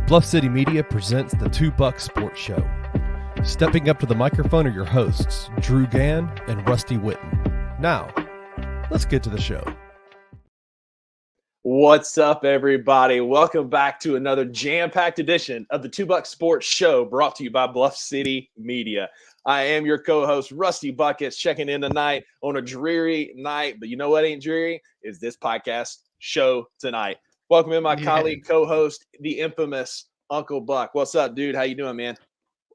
Bluff City Media presents the Two Buck Sports Show. Stepping up to the microphone are your hosts, Drew Gann and Rusty Witten. Now, let's get to the show. What's up, everybody? Welcome back to another jam-packed edition of the Two Buck Sports Show, brought to you by Bluff City Media. I am your co-host, Rusty Buckets, checking in tonight on a dreary night. But you know what ain't dreary? Is this podcast show tonight. Welcome in my colleague, co-host, the infamous Uncle Buck. What's up, dude? How you doing, man?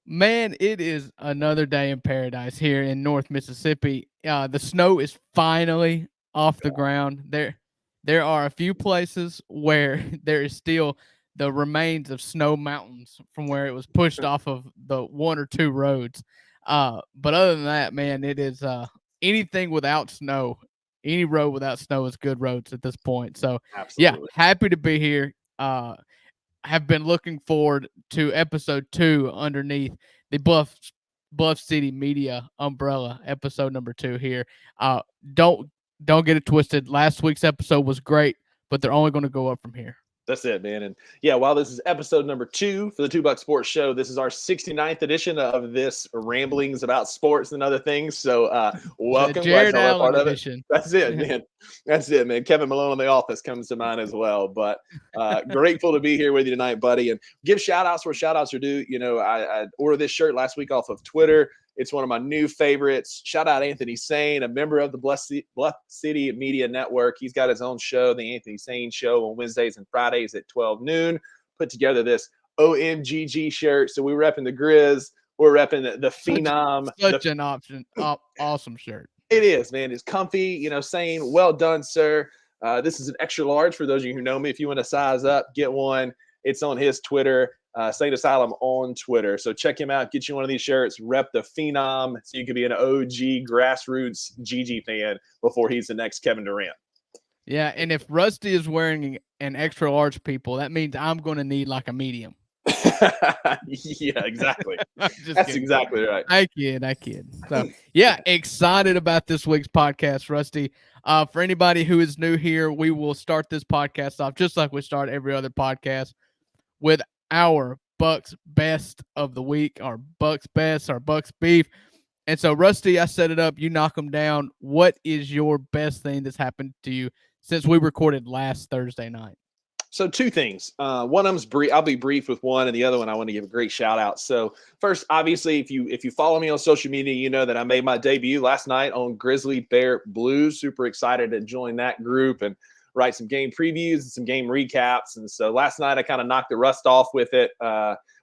Man, it is another day in paradise here in North Mississippi. The snow is finally off the ground. There are a few places where there is still the remains of snow mountains from where it was pushed off of the one or two roads. But other than that, man, it is anything without snow. Any road without snow is good roads at this point. So, Absolutely. Yeah, happy to be here. Have been looking forward to episode 2 underneath the Bluff City Media umbrella, episode number 2 here. Don't get it twisted. Last week's episode was great, but they're only going to go up from here. That's it, man. And yeah, while this is episode number 2 for the Two Buck Sports Show, this is our 69th edition of this ramblings about sports and other things. So welcome. Jared Glad Allen part of edition. it. That's it, man. That's it, man. Kevin Malone in the office comes to mind as well. But grateful to be here with you tonight, buddy. And give shout outs where shout outs are due. You know, I ordered this shirt last week off of Twitter. It's one of my new favorites. Shout out Anthony Sane, a member of the Bluff City Media Network. He's got his own show, the Anthony Sane Show, on Wednesdays and Fridays at 12 noon. Put together this OMGG shirt. So we're repping the Grizz. We're repping the Phenom. Such an awesome shirt. It is, man. It's comfy. You know, Sane, well done, sir. This is an extra large for those of you who know me. If you want to size up, get one. It's on his Twitter. State Asylum on Twitter. So check him out. Get you one of these shirts. Rep the Phenom so you can be an OG grassroots GG fan before he's the next Kevin Durant. Yeah, and if Rusty is wearing an extra large, people, that means I'm going to need like a medium. Yeah, exactly. That's exactly right. I kid. So, yeah, excited about this week's podcast, Rusty. For anybody who is new here, we will start this podcast off just like we start every other podcast with our Bucks best of the week, our Bucks best, our Bucks beef. And so, Rusty, I set it up. You knock them down. What is your best thing that's happened to you since we recorded last Thursday night? So 2 things. One of them's brief. I'll be brief with one, and the other one I want to give a great shout out. So first, obviously, if you follow me on social media, you know that I made my debut last night on Grizzly Bear Blues. Super excited to join that group and write some game previews and some game recaps. And so last night I kind of knocked the rust off with it,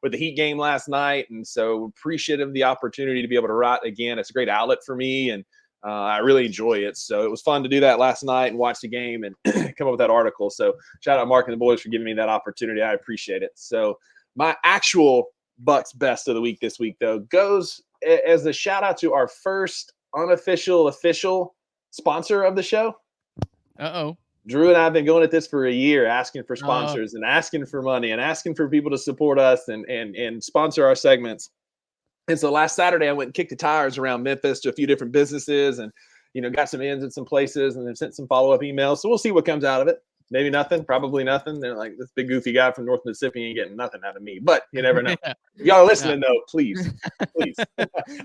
with the Heat game last night. And so appreciative of the opportunity to be able to write again. It's a great outlet for me, and I really enjoy it. So it was fun to do that last night and watch the game and come up with that article. So shout out Mark and the boys for giving me that opportunity. I appreciate it. So my actual Bucks best of the week this week, though, goes as a shout out to our first unofficial official sponsor of the show. Uh-oh. Drew and I have been going at this for a year, asking for sponsors and asking for money and asking for people to support us and sponsor our segments. And so last Saturday, I went and kicked the tires around Memphis to a few different businesses and, you know, got some ins at some places and then sent some follow-up emails. So we'll see what comes out of it. Maybe nothing, probably nothing. They're like, this big goofy guy from North Mississippi ain't getting nothing out of me. But you never know. Y'all are listening, though. Please.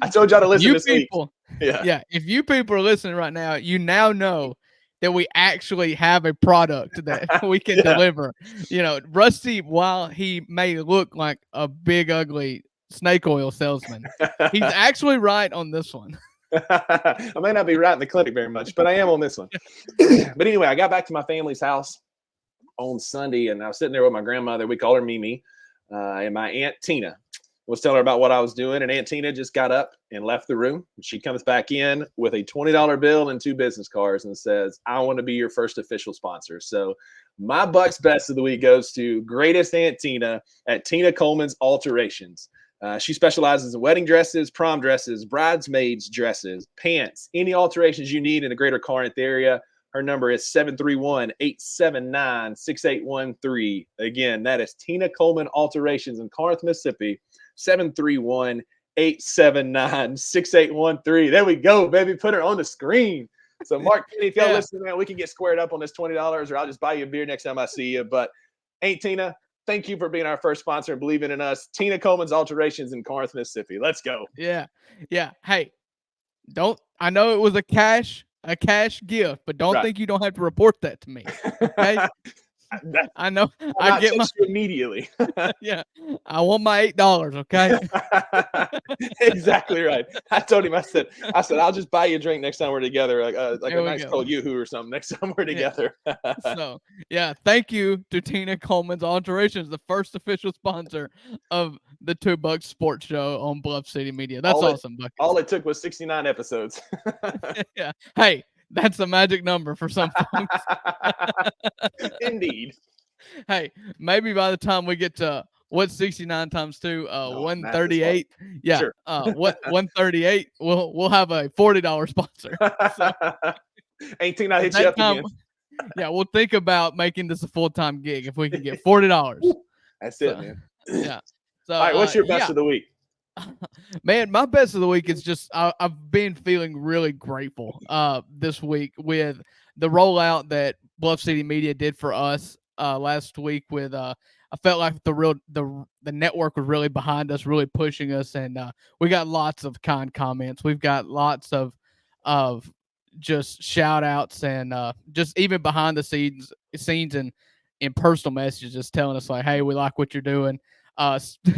I told y'all to listen this people, week. Yeah. If you people are listening right now, you now know that we actually have a product that we can deliver. You know, Rusty, while he may look like a big, ugly snake oil salesman, he's actually right on this one. I may not be right in the clinic very much, but I am on this one. But anyway, I got back to my family's house on Sunday, and I was sitting there with my grandmother. We call her Mimi, and my Aunt Tina. Was telling her about what I was doing, and Aunt Tina just got up and left the room. She comes back in with a $20 bill and 2 business cards and says, I want to be your first official sponsor. So my Bucks best of the week goes to greatest Aunt Tina at Tina Coleman's Alterations. She specializes in wedding dresses, prom dresses, bridesmaids dresses, pants, any alterations you need in the greater Corinth area. Her number is 731-879-6813. Again, that is Tina Coleman Alterations in Corinth, Mississippi. 731-879-6813. There we go, baby. Put her on the screen. So, Mark, if y'all listen, man, we can get squared up on this $20, or I'll just buy you a beer next time I see you. But Aunt Tina, thank you for being our first sponsor and believing in us. Tina Coleman's Alterations in Corinth, Mississippi. Let's go. Yeah. Hey, I know it was a cash gift, but don't think you don't have to report that to me. Okay. I know. I get my immediately. Yeah, I want my $8. Okay. Exactly right. I told him. I said, I'll just buy you a drink next time we're together, like a nice cold yoo-hoo or something. Next time we're together. So thank you to Tina Coleman's Alterations, the first official sponsor of the $2 Sports Show on Bluff City Media. That's awesome. All it took was 69 episodes. Yeah. Hey, that's a magic number for some folks. Indeed. Hey, maybe by the time we get to what's 69 times 2, 138. Yeah. Sure. 138. We'll have a $40 sponsor. So, 18, I hit you up again. Yeah, we'll think about making this a full-time gig if we can get $40. That's it, man. Yeah. So, all right, what's your best of the week? Man, my best of the week is just I've been feeling really grateful this week with the rollout that Bluff City Media did for us last week. With I felt like the network was really behind us, really pushing us, and we got lots of kind comments. We've got lots of just shout outs and just even behind the scenes and in personal messages telling us like, hey, we like what you're doing.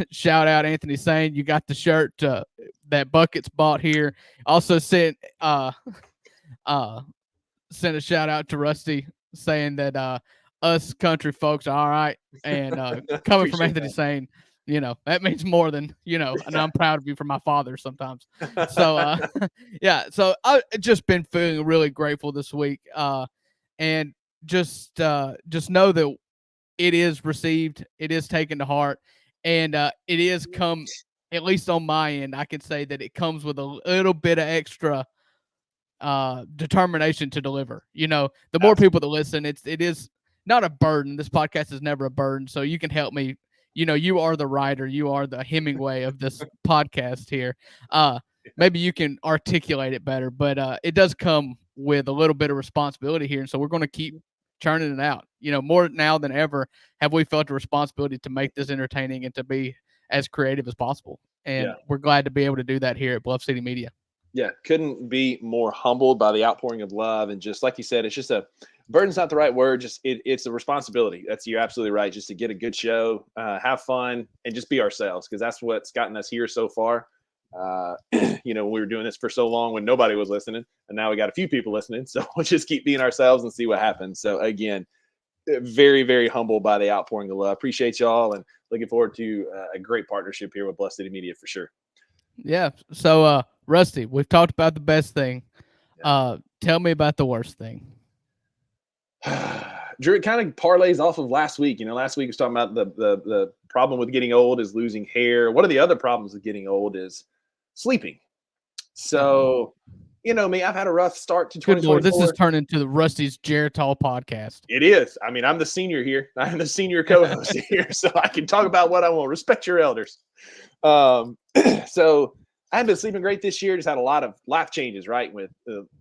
Shout out Anthony saying you got the shirt that Buckets bought here. Also sent a shout out to Rusty saying that us country folks are all right, and coming from Anthony saying, that means more than and I'm proud of you for my father sometimes. So so I've just been feeling really grateful this week, and just know that it is received, it is taken to heart. And it is come, at least on my end, I can say that it comes with a little bit of extra determination to deliver. The more people that listen, it is not a burden. This podcast is never a burden. So you can help me. You are the writer. You are the Hemingway of this podcast here. Maybe you can articulate it better, but it does come with a little bit of responsibility here. And so we're going to keep churning it out. More now than ever have we felt a responsibility to make this entertaining and to be as creative as possible. And we're glad to be able to do that here at Bluff City Media. Yeah, couldn't be more humbled by the outpouring of love. And just like you said, it's just burden's not the right word. Just it's a responsibility. You're absolutely right. Just to get a good show, have fun, and just be ourselves, because that's what's gotten us here so far. We were doing this for so long when nobody was listening, and now we got a few people listening, so we'll just keep being ourselves and see what happens. So again, very, very humbled by the outpouring of love. Appreciate y'all, and looking forward to a great partnership here with Bluff City Media for sure. Yeah. So Rusty, we've talked about the best thing. Tell me about the worst thing. Drew, it kind of parlays off of last week. Last week was talking about the problem with getting old is losing hair. One of the other problems with getting old is sleeping. So, me, I've had a rough start to 2024. This is turning into the Rusty's Geritol podcast. It is. I mean, I'm the senior here. I'm the senior co-host here, so I can talk about what I want. Respect your elders. So I haven't been sleeping great this year. Just had a lot of life changes, right? With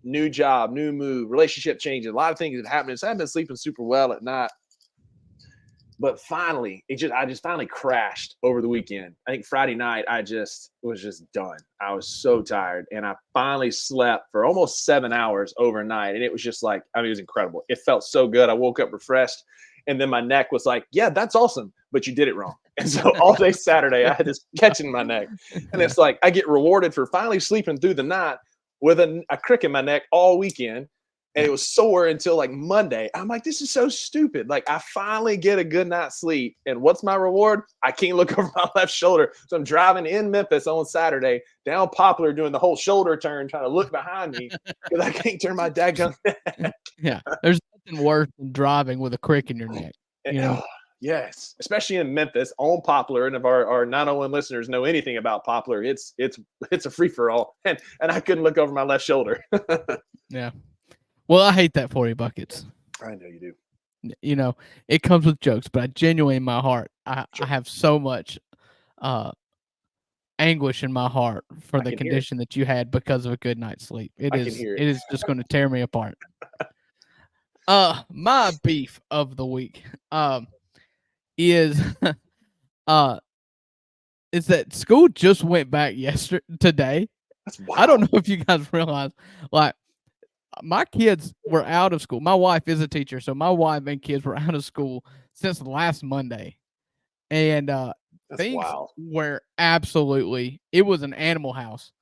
new job, new move, relationship changes, a lot of things that happened. So I haven't been sleeping super well at night. But finally, I just finally crashed over the weekend. I think Friday night, I just was just done. I was so tired, and I finally slept for almost 7 hours overnight. And it was just like, it was incredible. It felt so good. I woke up refreshed, and then my neck was like, yeah, that's awesome, but you did it wrong. And so all day Saturday, I had this catch in my neck. And it's like I get rewarded for finally sleeping through the night with a crick in my neck all weekend. And it was sore until like Monday. I'm like, this is so stupid. Like, I finally get a good night's sleep. And what's my reward? I can't look over my left shoulder. So I'm driving in Memphis on Saturday, down Poplar, doing the whole shoulder turn, trying to look behind me because I can't turn my daggone neck. Yeah. There's nothing worse than driving with a crick in your neck. Yes, especially in Memphis on Poplar. And if our 901 listeners know anything about Poplar, it's a free for all. And I couldn't look over my left shoulder. Yeah. Well, I hate that for you, Buckets. I know you do. It comes with jokes, but I genuinely in my heart, I have so much anguish in my heart for the condition that you had because of a good night's sleep. It is just going to tear me apart. My beef of the week. is uh is that school just went back today. That's I don't wild. know if you guys realize, like, my kids were out of school. My wife is a teacher, so my wife and kids were out of school since last Monday. And That's things wild. were it was an animal house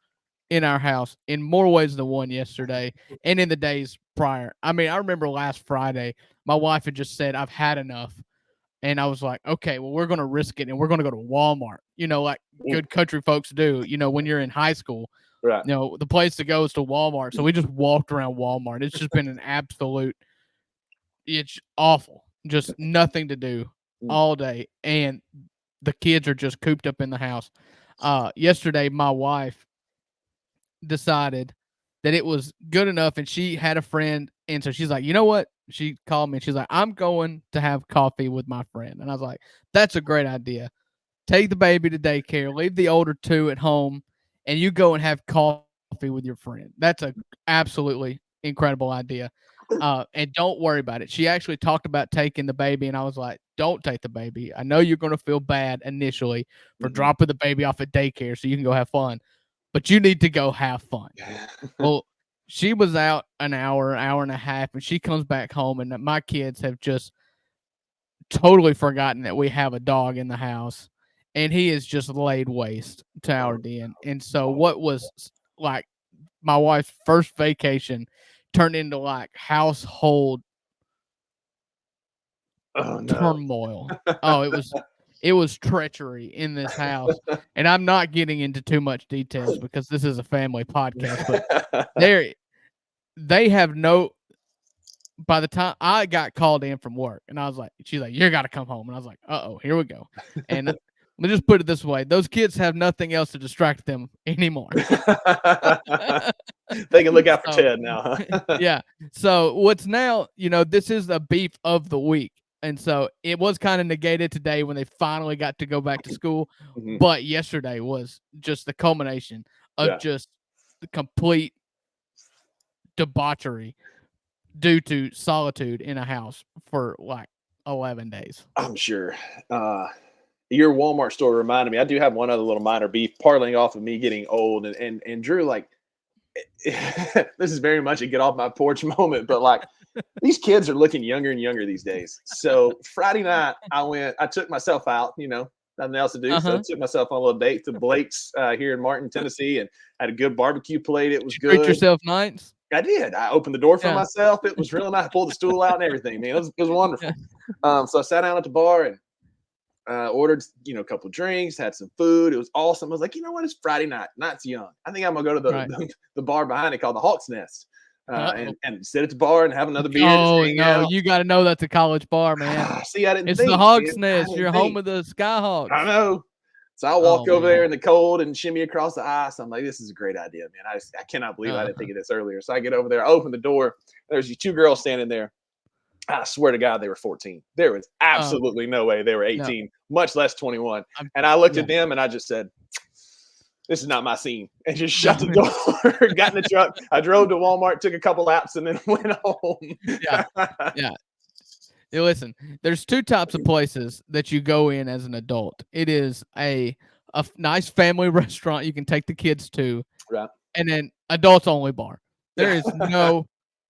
in our house in more ways than one yesterday and in the days prior. I mean, I remember last Friday, my wife had just said, I've had enough. And I was like, okay, well, we're going to risk it and we're going to go to Walmart, like Mm, good country folks do, when you're in high school. right. The place to go is to Walmart. So we just walked around Walmart. It's just been it's awful. Just nothing to do Mm. all day. And the kids are just cooped up in the house. Yesterday, my wife decided that it was good enough and she had a friend. And so she's like, you know what? She called me and she's like, I'm going to have coffee with my friend. And I was like, that's a great idea. Take the baby to daycare, leave the older two at home, and you go and have coffee with your friend. That's a absolutely incredible idea. And don't worry about it. She actually talked about taking the baby, and I was like, don't take the baby. I know you're going to feel bad initially for Mhm. dropping the baby off at daycare so you can go have fun, but you need to go have fun. Well, she was out an hour and a half, and she comes back home, and my kids have just totally forgotten that we have a dog in the house, and he is just laid waste to our den. And so, what was like my wife's first vacation turned into like household Oh no. turmoil. Oh, it was treachery in this house, and I'm not getting into too much details because this is a family podcast. But they have no. By the time I got called in from work, and I was like, she's like, you got to come home, and I was like, here we go. And let me just put it this way: those kids have nothing else to distract them anymore. They can look out for So, Ted now, huh? yeah. So what's now, this is the beef of the week. And so it was kind of negated today when they finally got to go back to school. Mhm. But yesterday was just the culmination of Yeah. just the complete debauchery due to solitude in a house for like 11 days. I'm sure. Your Walmart store reminded me. I do have one other little minor beef, parlaying off of me getting old, and Drew, like, this is very much a get off my porch moment, but like, these kids are looking younger and younger these days. So Friday night, I took myself out, nothing else to do. So I took myself on a little date to Blake's here in Martin, Tennessee, and had a good barbecue plate. It was Did you treat good. yourself nice? I did. I opened the door for Yeah. myself. It was really nice. I pulled the stool out and everything, man. It was wonderful. So I sat down at the bar and ordered, a couple drinks, had some food. It was awesome. I was like, you know what? It's Friday night. Night's young. I think I'm gonna go to Right. the bar behind it called the Hawk's Nest, and sit at the bar and have another beer. Oh hang no, out. you got to know that's a college bar, man. See, I didn't It's think. the Hog's Man. I Nest. didn't You're think. home of the Skyhawks. I know. So I walk over there in the cold and shimmy across the ice. I'm like, this is a great idea, man. I cannot believe I didn't think of this earlier. So I get over there, I open the door. There's these two girls standing there. I swear to God, they were 14. There was absolutely no way they were 18, much less 21. And I looked at them and I just said, this is not my scene. And just shut the door, got in the truck. I drove to Walmart, took a couple laps, and then went home. Yeah. Listen, there's two types of places that you go in as an adult. It is a nice family restaurant you can take the kids to, Right. and then adults only bar. There is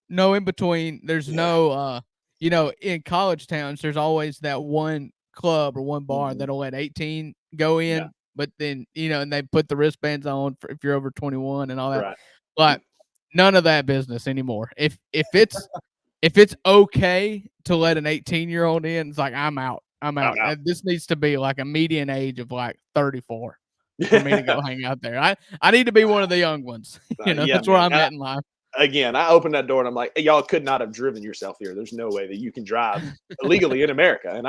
no in between. There's no in college towns there's always that one club or one bar that'll let 18 go in, but then and they put the wristbands on for if you're over 21 and all that. Right. But none of that business anymore. If it's okay to let an 18-year-old in, it's like I'm out. This needs to be like a median age of like 34 for me to go hang out there. I need to be one of the young ones. That's where I'm at in life. Again, I opened that door and I'm like, hey, y'all could not have driven yourself here. There's no way that you can drive legally in America. And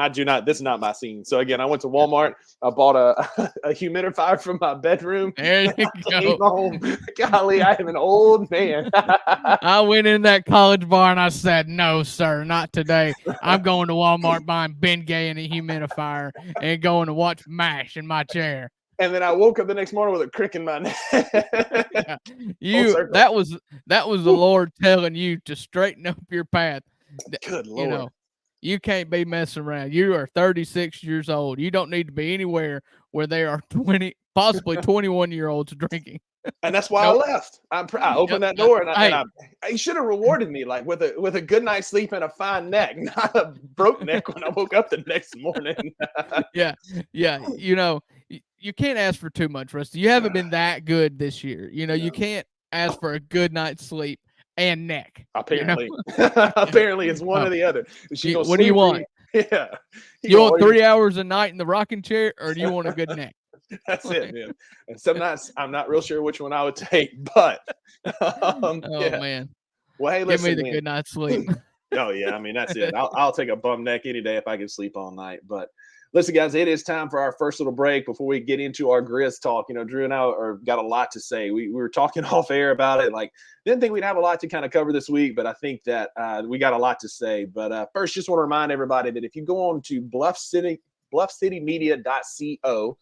this is not my scene. So again, I went to Walmart. I bought a humidifier from my bedroom. There you go. Came home. Golly, I am an old man. I went in that college bar and I said, no, sir, not today. I'm going to Walmart buying Ben Gay and a humidifier and going to watch MASH in my chair. And then I woke up the next morning with a crick in my neck. That was the Lord telling you to straighten up your path. Good Lord. You can't be messing around. You are 36 years old. You don't need to be anywhere where there are 20, possibly 21-year-olds drinking. And that's why Nope. I left. I opened that door, and Hey. he should have rewarded me like with a good night's sleep and a fine neck, not a broke neck when I woke up the next morning. Yeah. You know, you can't ask for too much, Rusty. You haven't been that good this year. You know, you can't ask for a good night's sleep and neck. Apparently, apparently it's one or the other. What do you want? Yeah. You want 3 hours a night in the rocking chair, or do you want a good neck? That's it, man. And some nights I'm not real sure which one I would take, but man. Well, hey, give listen, me the man. good night's sleep. Oh yeah, I mean that's it. I'll take a bum neck any day if I can sleep all night. But listen, guys, it is time for our first little break before we get into our Grizz talk. You know, Drew and I got a lot to say. We were talking off air about it. Like, didn't think we'd have a lot to kind of cover this week, but I think that we got a lot to say. But first, just want to remind everybody that if you go on to bluffcitymedia.co,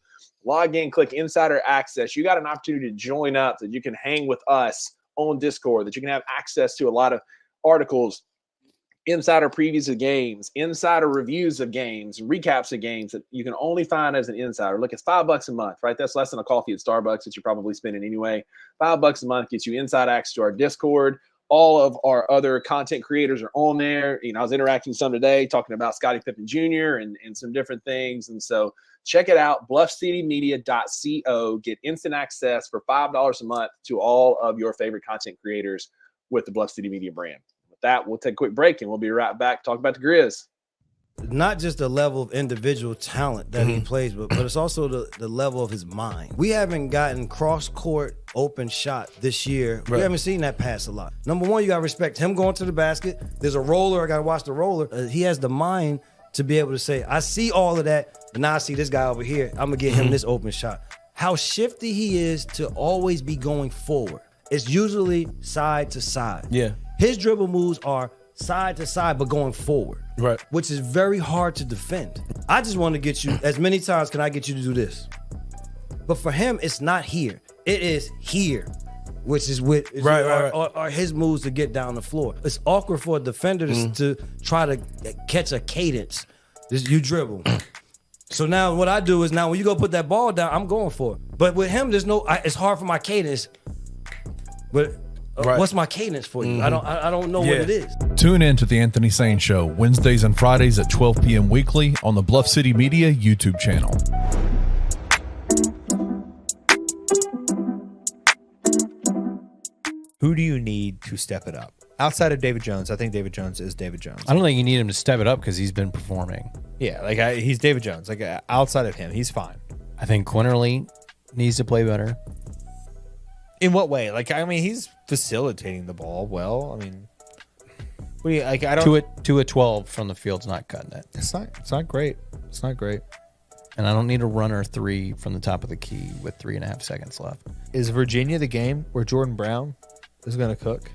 log in, click Insider Access, you got an opportunity to join up, that you can hang with us on Discord, that you can have access to a lot of articles, insider previews of games, insider reviews of games, recaps of games that you can only find as an insider. Look, it's $5 a month, right? That's less than a coffee at Starbucks that you're probably spending anyway. $5 a month gets you inside access to our Discord. All of our other content creators are on there. You know, I was interacting with some today, talking about Scottie Pippen Jr. and some different things. And so check it out, bluffcitymedia.co. Get instant access for $5 a month to all of your favorite content creators with the Bluff City Media brand. With that, we'll take a quick break, and we'll be right back talk about the Grizz. Not just the level of individual talent that he plays, but it's also the level of his mind. We haven't gotten cross-court open shot this year. Right. We haven't seen that pass a lot. Number one, you got to respect him going to the basket. There's a roller. I got to watch the roller. He has the mind to be able to say, I see all of that, and now I see this guy over here. I'm going to get him this open shot. How shifty he is to always be going forward. It's usually side to side. Yeah. His dribble moves are side to side, but going forward. Right. Which is very hard to defend. I just want to get you, as many times can I get you to do this? But for him, it's not here. It is here, which is what are his moves to get down the floor. It's awkward for a defender to try to catch a cadence. You dribble. So now what I do is now when you go put that ball down, I'm going for it. But with him, it's hard for my cadence. But what's my cadence for you? I don't know what it is. Tune in to the Anthony Sane Show Wednesdays and Fridays at 12 p.m. weekly on the Bluff City Media YouTube channel. Who do you need to step it up? Outside of David Jones, I think David Jones is David Jones. I don't think you need him to step it up because he's been performing. Yeah, like he's David Jones. Like outside of him, he's fine. I think Quinterly needs to play better. In what way? Like, I mean, he's facilitating the ball well. I mean, what do you, like, I don't. To a 12 from the field's not cutting it. It's not great. It's not great. And I don't need a runner three from the top of the key with 3.5 seconds left. Is Virginia the game where Jordan Brown is going to cook?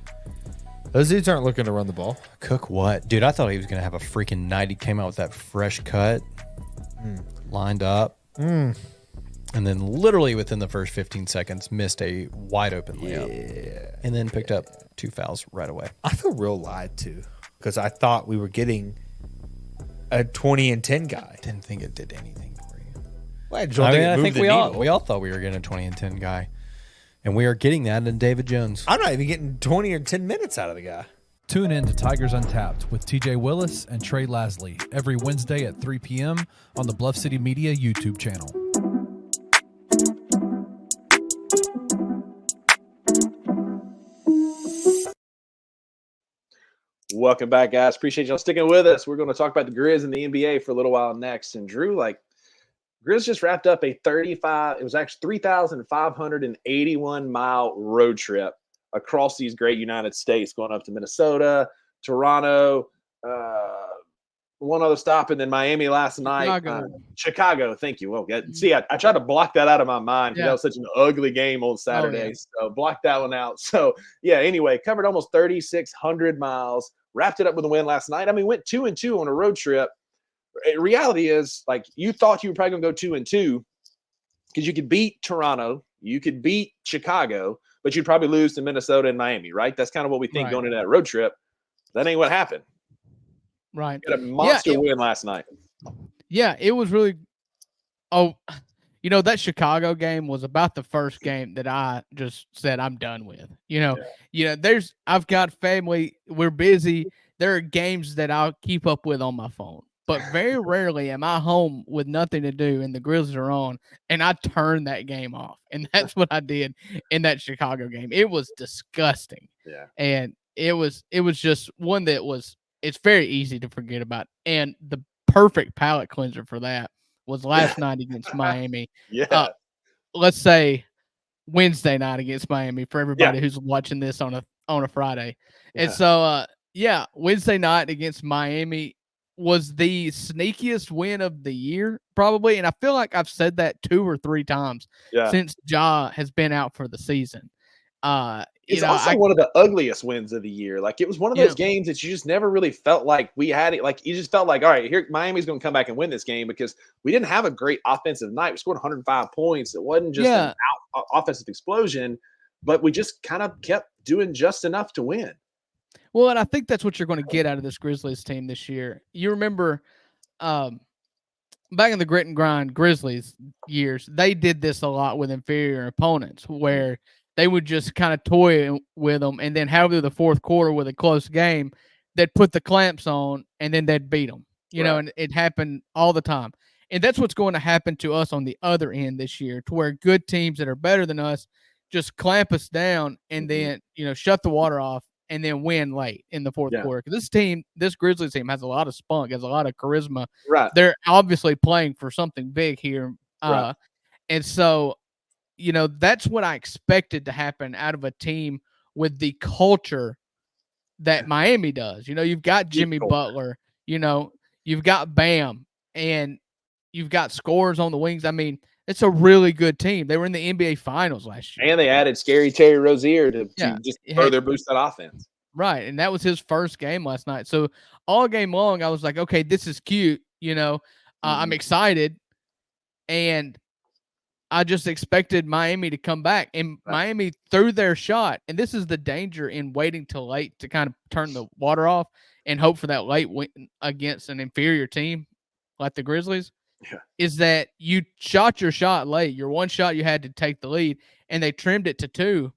Those dudes aren't looking to run the ball. Cook what? Dude, I thought he was going to have a freaking night. He came out with that fresh cut, lined up, and then literally within the first 15 seconds missed a wide open layup. And then picked up 2 fouls right away. I feel real lied to because I thought we were getting a 20 and 10 guy. Didn't think it did anything for you. Well, I think we all thought we were getting a 20 and 10 guy. And we are getting that in David Jones. I'm not even getting 20 or 10 minutes out of the guy. Tune in to Tigers Untapped with TJ Willis and Trey Lasley every Wednesday at 3 p.m. on the Bluff City Media YouTube channel. Welcome back, guys. Appreciate y'all sticking with us. We're going to talk about the Grizz and the NBA for a little while next. And Drew, Grizz just wrapped up a 3,581 mile road trip across these great United States, going up to Minnesota, Toronto, one other stop, and then Miami last night. Chicago. Thank you. Well, see, I tried to block that out of my mind because that was such an ugly game on Saturday. So block that one out. So yeah, anyway, covered almost 3,600 miles, wrapped it up with a win last night. I mean, went 2-2 on a road trip. Reality is, you thought you were probably going to go 2-2 because you could beat Toronto, you could beat Chicago, but you'd probably lose to Minnesota and Miami, right? That's kind of what we think going into that road trip. That ain't what happened. Right. Got a monster win last night. Yeah, it was really. Oh, that Chicago game was about the first game that I just said I'm done with. I've got family. We're busy. There are games that I'll keep up with on my phone, but very rarely am I home with nothing to do and the Grizzlies are on, and I turn that game off. And that's what I did in that Chicago game. It was disgusting. Yeah. And it was just one that was. It's very easy to forget about, and the perfect palate cleanser for that was last night against Miami. Yeah. Let's say Wednesday night against Miami for everybody who's watching this on a Friday. Yeah. And so Wednesday night against Miami was the sneakiest win of the year, probably. And I feel like I've said that 2 or 3 times since Ja has been out for the season. It's also one of the ugliest wins of the year. Like, it was one of those games that you just never really felt like we had it. Like, you just felt like, all right, here Miami's going to come back and win this game because we didn't have a great offensive night. We scored 105 points. It wasn't just an offensive explosion, but we just kind of kept doing just enough to win. Well, and I think that's what you're going to get out of this Grizzlies team this year. You remember back in the grit and grind Grizzlies years, they did this a lot with inferior opponents where they would just kind of toy with them, and then halfway through the fourth quarter with a close game, they'd put the clamps on, and then they'd beat them. And it happened all the time. And that's what's going to happen to us on the other end this year, to where good teams that are better than us just clamp us down and then, shut the water off and then win late in the fourth quarter. Because this Grizzlies team has a lot of spunk, has a lot of charisma. Right. They're obviously playing for something big here. And so, that's what I expected to happen out of a team with the culture that Miami does. You've got Jimmy Butler, you've got Bam, and you've got scores on the wings. I mean, it's a really good team. They were in the NBA Finals last year. And they added Scary Terry Rozier to just further boost that offense. Right, and that was his first game last night. So all game long, I was like, okay, this is cute. I'm excited. And I just expected Miami to come back, and Miami threw their shot. And this is the danger in waiting till late to kind of turn the water off and hope for that late win against an inferior team like the Grizzlies. Is that you shot your shot late. Your one shot you had to take the lead, and they trimmed it to 2.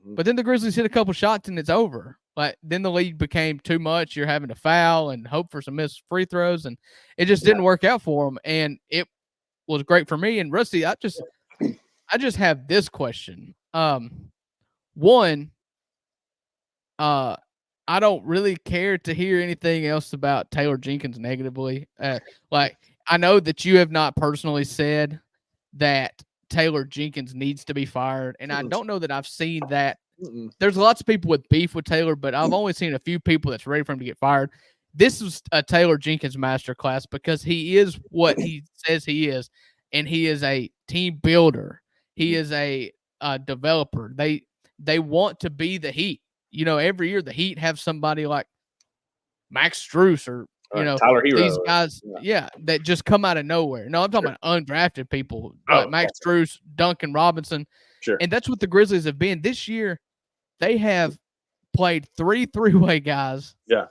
But then the Grizzlies hit a couple shots, and it's over. Like, then the lead became too much. You're having to foul and hope for some missed free throws, and it just didn't work out for them. And it was great for me. And Rusty, I just have this question. One, I don't really care to hear anything else about Taylor Jenkins negatively. I know that you have not personally said that Taylor Jenkins needs to be fired, and I don't know that I've seen that. There's lots of people with beef with Taylor, but I've only seen a few people that's ready for him to get fired. This is a Taylor Jenkins masterclass because he is what he says he is, and he is a team builder. He is a developer. They want to be the Heat. Every year the Heat have somebody like Max Strus or Tyler Hero. These guys, that just come out of nowhere. No, I'm talking about undrafted people like Max Strus, Duncan Robinson. Sure. And that's what the Grizzlies have been. This year, they have played 3 three-way guys. Yeah.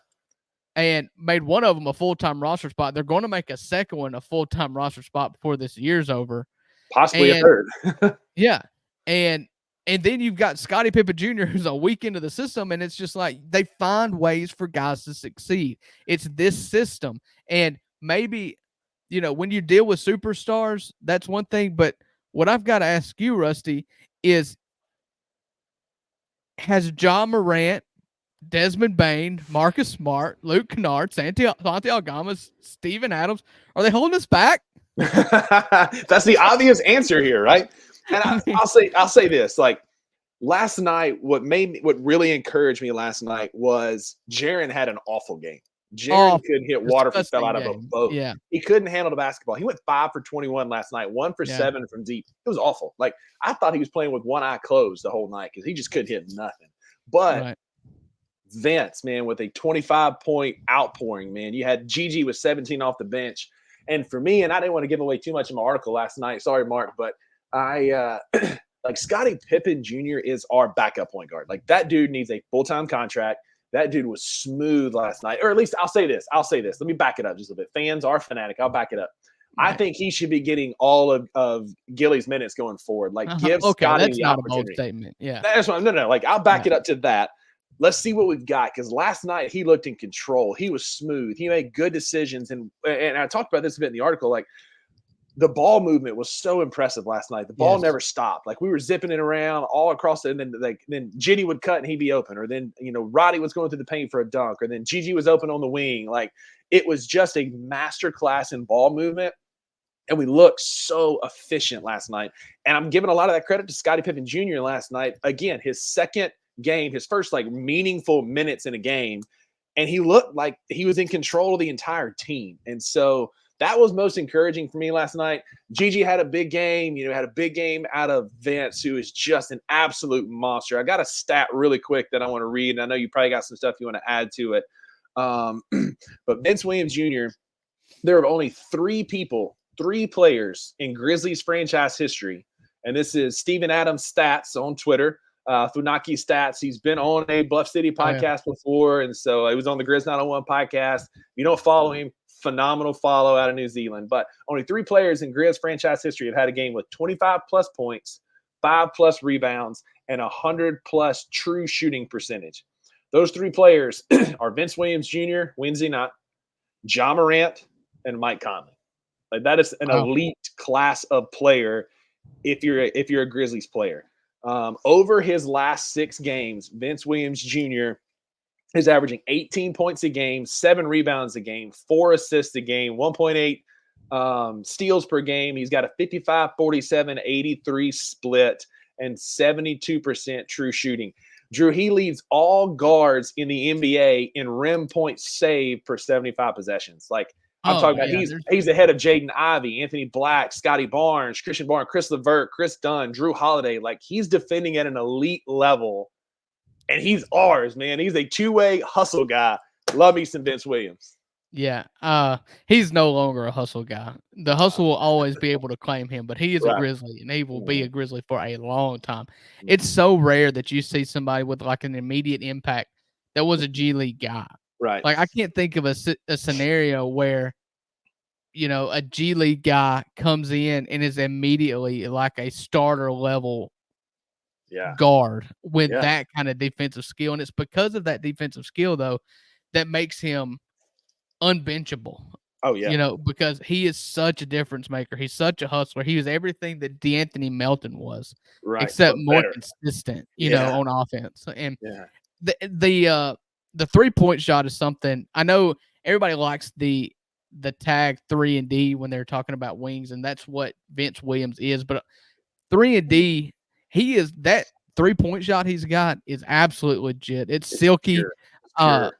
And made one of them a full-time roster spot. They're going to make a second one a full-time roster spot before this year's over. Possibly a third. Yeah. And then you've got Scottie Pippen Jr., who's a week into the system, and it's just like they find ways for guys to succeed. It's this system. And maybe, when you deal with superstars, that's one thing. But what I've got to ask you, Rusty, is has Ja Morant, Desmond Bain, Marcus Smart, Luke Kennard, Santi Algama, Steven Adams, are they holding us back? That's the obvious answer here, right? And I'll say this: like last night, what really encouraged me last night was Jaren had an awful game. Jaren couldn't hit water if he fell out of a boat. Yeah. He couldn't handle the basketball. He went 5 for 21 last night, 1 for 7 from deep. It was awful. Like, I thought he was playing with one eye closed the whole night because he just couldn't hit nothing. But Vince, man, with a 25-point outpouring, man. You had Gigi with 17 off the bench. And for me, and I didn't want to give away too much in my article last night. Sorry, Mark, but I like Scottie Pippen Jr. is our backup point guard. Like, that dude needs a full-time contract. That dude was smooth last night. Or at least I'll say this. Let me back it up just a bit. Fans are fanatic. I'll back it up. I think he should be getting all of Gilly's minutes going forward. Like, give okay, Scotty that's the not a bold opportunity. statement. Yeah. That's what no. Like, I'll back it up to that. Let's see what we've got, because last night he looked in control. He was smooth. He made good decisions. And I talked about this a bit in the article. Like, the ball movement was so impressive last night. The ball never stopped. Like, we were zipping it around all across it, and then Jitty would cut and he'd be open, or then Roddy was going through the paint for a dunk, or then Gigi was open on the wing. Like, it was just a master class in ball movement. And we looked so efficient last night. And I'm giving a lot of that credit to Scottie Pippen Jr. last night. Again, his second game, his first like meaningful minutes in a game. And he looked like he was in control of the entire team. And so that was most encouraging for me last night. Gigi had a big game, had a big game out of Vince, who is just an absolute monster. I got a stat really quick that I want to read. And I know you probably got some stuff you want to add to it. But Vince Williams Jr., there are only three players in Grizzlies franchise history. And this is Steven Adams Stats on Twitter, Funaki Stats. He's been on a Bluff City podcast before. And so he was on the Grizz 901 podcast. If you don't follow him, phenomenal follow out of New Zealand. But only three players in Grizz franchise history have had a game with 25 plus points, 5 plus rebounds, and 100 plus true shooting percentage. Those three players are Vince Williams Jr., Wednesday night, Ja Morant, and Mike Conley. Like, that is an elite class of player if you're a Grizzlies player. Over his last 6 games, Vince Williams Jr. is averaging 18 points a game, 7 rebounds a game, 4 assists a game, 1.8 steals per game. He's got a 55, 47, 83 split and 72% true shooting. Drew, he leads all guards in the NBA in rim points saved per 75 possessions. Like, I'm talking about he's ahead of Jaden Ivey, Anthony Black, Scotty Barnes, Christian Barnes, Chris LeVert, Chris Dunn, Drew Holiday. Like, he's defending at an elite level, and he's ours, man. He's a two-way hustle guy. Love me some Vince Williams. Yeah. He's no longer a hustle guy. The hustle will always be able to claim him, but he is a Grizzly, and he will be a Grizzly for a long time. It's so rare that you see somebody with like an immediate impact that was a G League guy. Right. Like, I can't think of a scenario where, a G League guy comes in and is immediately like a starter level guard with that kind of defensive skill. And it's because of that defensive skill, though, that makes him unbenchable. Oh, yeah. Because he is such a difference maker. He's such a hustler. He was everything that DeAnthony Melton was, except more consistent, on offense. And the 3-point shot is something. I know everybody likes the tag 3-and-D when they're talking about wings, and that's what Vince Williams is. But 3-and-D, he is that 3-point shot he's got is absolutely legit. It's silky. Sure.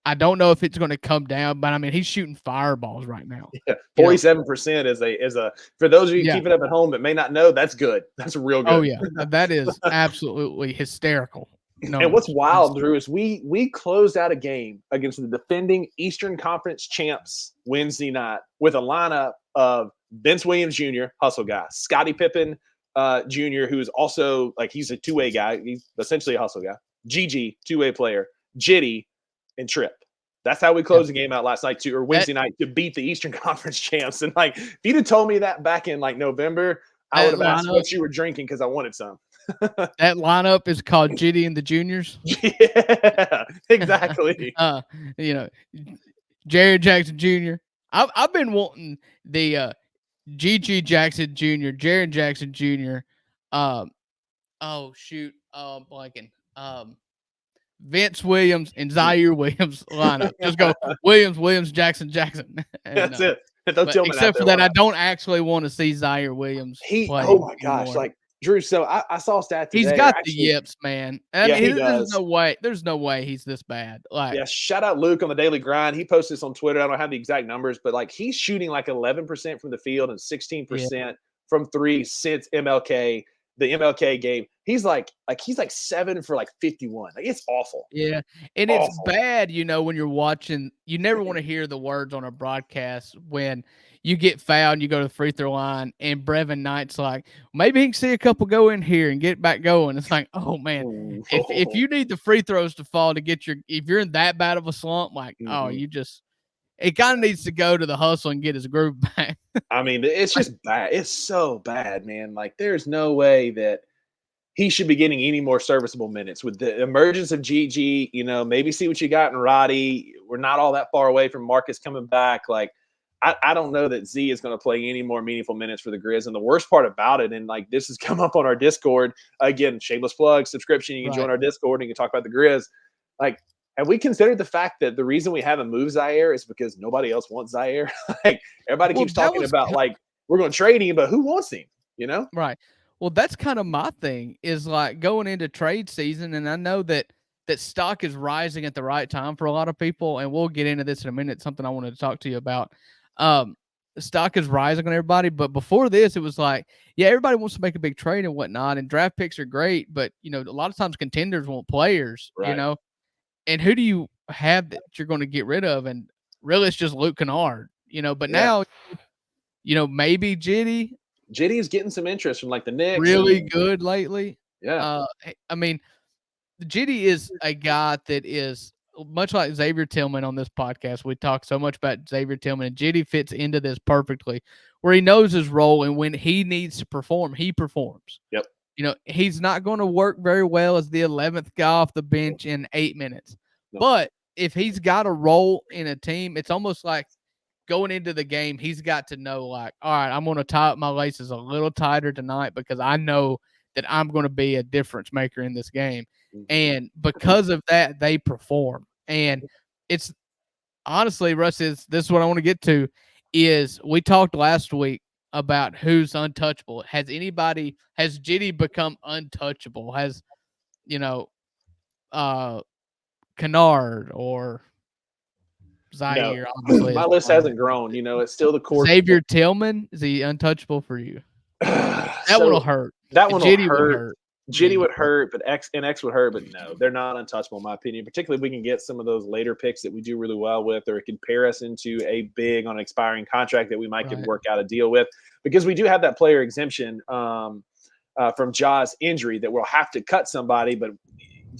I don't know if it's going to come down, but I mean, he's shooting fireballs right now. Yeah, 47% is a for those of you keeping up at home that may not know, that's good. That's real good. Oh yeah, that is absolutely hysterical. And what's wild, Drew, is we closed out a game against the defending Eastern Conference champs Wednesday night with a lineup of Vince Williams Jr., hustle guy, Scottie Pippen Jr., who's also like he's a two-way guy. He's essentially a hustle guy. Gigi, two-way player, Jitty, and Trip. That's how we closed the game out last night Wednesday night to beat the Eastern Conference champs. And like, if you'd have told me that back in like November, I would have asked what you were drinking because I wanted some. That lineup is called Jitty and the Juniors. Yeah, exactly. Jared Jackson Jr. I've been wanting the Gigi Jackson Jr., Jared Jackson Jr. Blanking. Vince Williams and Zaire Williams lineup. Just go Williams, Jackson. And, that's it. Except for that, I don't actually want to see Zaire Williams play. Oh my gosh, like Drew. So I saw a stat today. He's got the yips, man. I mean, he does. There's no way he's this bad. Like, shout out Luke on the Daily Grind. He posted this on Twitter. I don't have the exact numbers, but like he's shooting like 11% from the field and 16% from 3 since the MLK game. He's like 7 for like 51. Like, it's awful. Yeah. And it's bad, when you're watching, you never want to hear the words on a broadcast when you get fouled and you go to the free throw line, and Brevin Knight's like, maybe he can see a couple go in here and get back going. It's like, oh man, if you need the free throws to fall to get if you're in that bad of a slump, like, oh, it kind of needs to go to the hustle and get his groove back. I mean, it's just bad. It's so bad, man. Like, there's no way that he should be getting any more serviceable minutes with the emergence of Gigi. Maybe see what you got in Roddy. We're not all that far away from Marcus coming back. Like, I don't know that Z is going to play any more meaningful minutes for the Grizz. And the worst part about it, and like this has come up on our Discord again, shameless plug, subscription. You can join our Discord and you can talk about the Grizz. Like, have we considered the fact that the reason we haven't moved Zaire is because nobody else wants Zaire? Like, everybody keeps talking about like we're going to trade him, but who wants him? Right. Well, that's kind of my thing is like going into trade season, and I know that stock is rising at the right time for a lot of people, and we'll get into this in a minute. Something I wanted to talk to you about. Stock is rising on everybody, but before this, it was like, yeah, everybody wants to make a big trade and whatnot, and draft picks are great, but a lot of times contenders want players, and who do you have that you're going to get rid of? And really, it's just Luke Kennard, But now, maybe Jitty. Jitty is getting some interest from like the Knicks. Really good lately. Yeah. I mean, Jitty is a guy that is much like Xavier Tillman on this podcast. We talk so much about Xavier Tillman, and Jitty fits into this perfectly, where he knows his role, and when he needs to perform, he performs. Yep. He's not going to work very well as the 11th guy off the bench in 8 minutes. No. But if he's got a role in a team, it's almost like going into the game, he's got to know, like, all right, I'm going to tie up my laces a little tighter tonight because I know that I'm going to be a difference maker in this game. And because of that, they perform. And it's honestly, Russ, this is what I want to get to, is we talked last week about who's untouchable. Has Jitty become untouchable? Has, Kennard or Zaire? No. Obviously, my list hasn't grown. It's still the core. Xavier Tillman, is he untouchable for you? That one will hurt. That one Jitty will hurt. Jitty would hurt, but X would hurt, but no, they're not untouchable in my opinion. Particularly if we can get some of those later picks that we do really well with, or it can pair us into a big on an expiring contract that we might can work out a deal with, because we do have that player exemption from Ja's injury that we'll have to cut somebody, but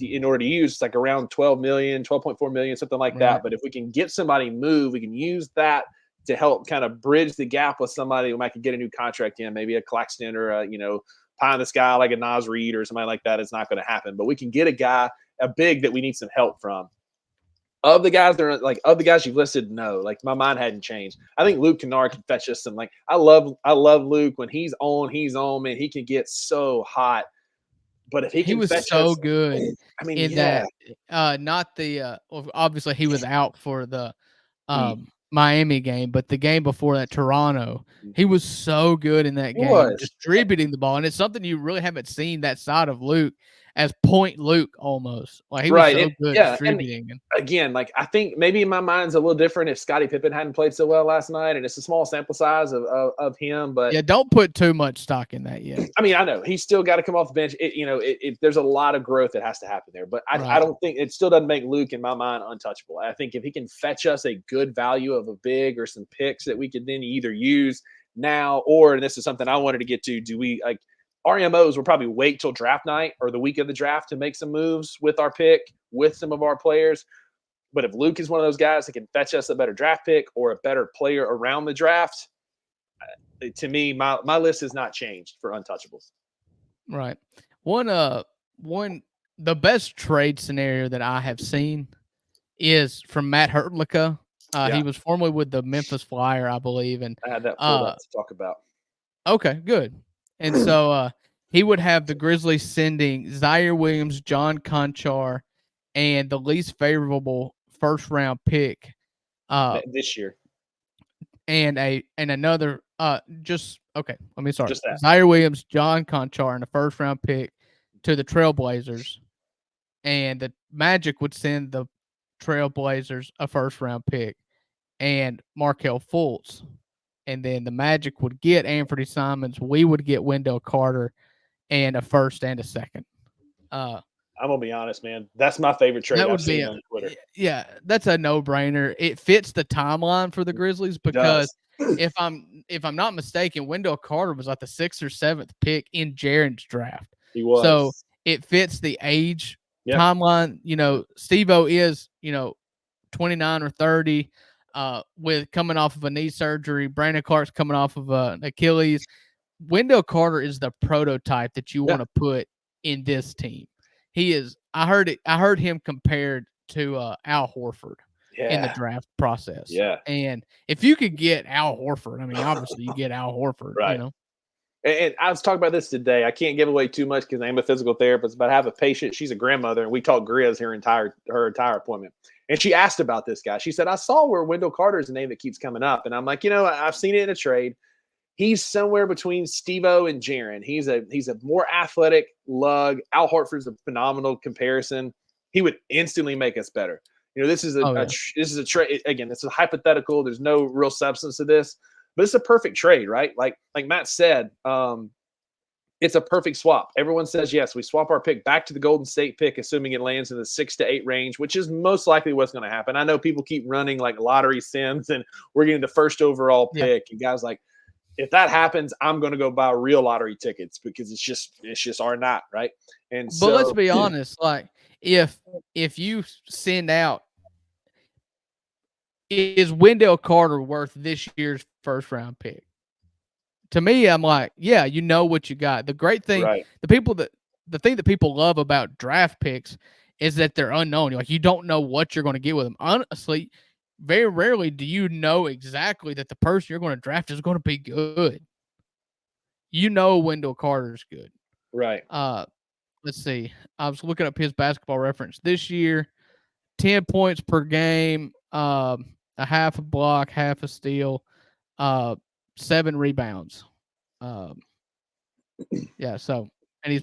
in order to use, it's like around 12 million, 12.4 million, something like that. But if we can get somebody moved, we can use that to help kind of bridge the gap with somebody who might get a new contract in, maybe a Claxton or a, pie in the sky like a Nas Reed or somebody like that. It's not going to happen, but we can get a big that we need some help from. Of the guys you've listed, no, like my mind hadn't changed. I think Luke Kennard can fetch us some. Like I love Luke when he's on, man. He can get so hot. But if he was so good, I mean, that not the obviously he was out for the Miami game, but the game before that, Toronto, he was so good in that game, distributing the ball, and it's something you really haven't seen that side of Luke as point Luke almost. Like he was so good distributing. And again, like I think maybe in my mind's a little different if Scottie Pippen hadn't played so well last night, and it's a small sample size of him. But yeah, don't put too much stock in that yet. I mean, I know he's still got to come off the bench. There's a lot of growth that has to happen there, but I don't think it still doesn't make Luke in my mind untouchable. I think if he can fetch us a good value of a big or some picks that we could then either use now, or, and this is something I wanted to get to, do we like RMOs will probably wait till draft night or the week of the draft to make some moves with our pick, with some of our players. But if Luke is one of those guys that can fetch us a better draft pick or a better player around the draft, to me, my list has not changed for untouchables. Right. The best trade scenario that I have seen is from Matt Hurtlicka. He was formerly with the Memphis Flyer, I believe. And I had that pulled up to talk about. Okay, good. And so he would have the Grizzlies sending Zaire Williams, John Conchar, and the least favorable first-round pick this year, and another. Let me start. Zaire Williams, John Conchar, and a first-round pick to the Trailblazers, and the Magic would send the Trailblazers a first-round pick and Markelle Fultz. And then the Magic would get Anthony Simons. We would get Wendell Carter and a first and a second. I I'm gonna be honest, man. That's my favorite trade That I've would be seen on Twitter. yeah, that's a no-brainer. It fits the timeline for the Grizzlies It because does. if I'm not mistaken, Wendell Carter was like the 6th or 7th pick in Jaren's draft. He was. So it fits the age Yep. timeline. You know, Steve-O is, 29 or 30, with coming off of a knee surgery. Brandon Clark's coming off of an Achilles. Wendell Carter is the prototype that you want to put in this team. He is. I heard him compared to Al Horford in the draft process. Yeah. And if you could get Al Horford, I mean, obviously you get Al Horford. Right. And I was talking about this today. I can't give away too much because I'm a physical therapist, but I have a patient. She's a grandmother, and we talked Grizz her entire appointment. And she asked about this guy. She said, I saw where Wendell Carter is a name that keeps coming up. And I'm like, I've seen it in a trade. He's somewhere between Steve-O and Jaren. He's a more athletic lug. Al Horford's a phenomenal comparison. He would instantly make us better. This is a trade. Again, this is hypothetical. There's no real substance to this, but it's a perfect trade, right? Like Matt said, it's a perfect swap. Everyone says, yes, we swap our pick back to the Golden State pick, assuming it lands in the 6 to 8 range, which is most likely what's going to happen. I know people keep running like lottery sims and we're getting the first overall pick. And guys like, if that happens, I'm going to go buy real lottery tickets because it's just are not right. And but let's be honest, like if you send out, is Wendell Carter worth this year's first round pick? To me, I'm like, yeah, you know what you got. The great thing, the thing that people love about draft picks is that they're unknown. Like you don't know what you're going to get with them. Honestly, very rarely do you know exactly that the person you're going to draft is going to be good. Wendell Carter's good. Right. Let's see. I was looking up his basketball reference this year. 10 points per game, a half a block, half a steal, 7 rebounds. So and he's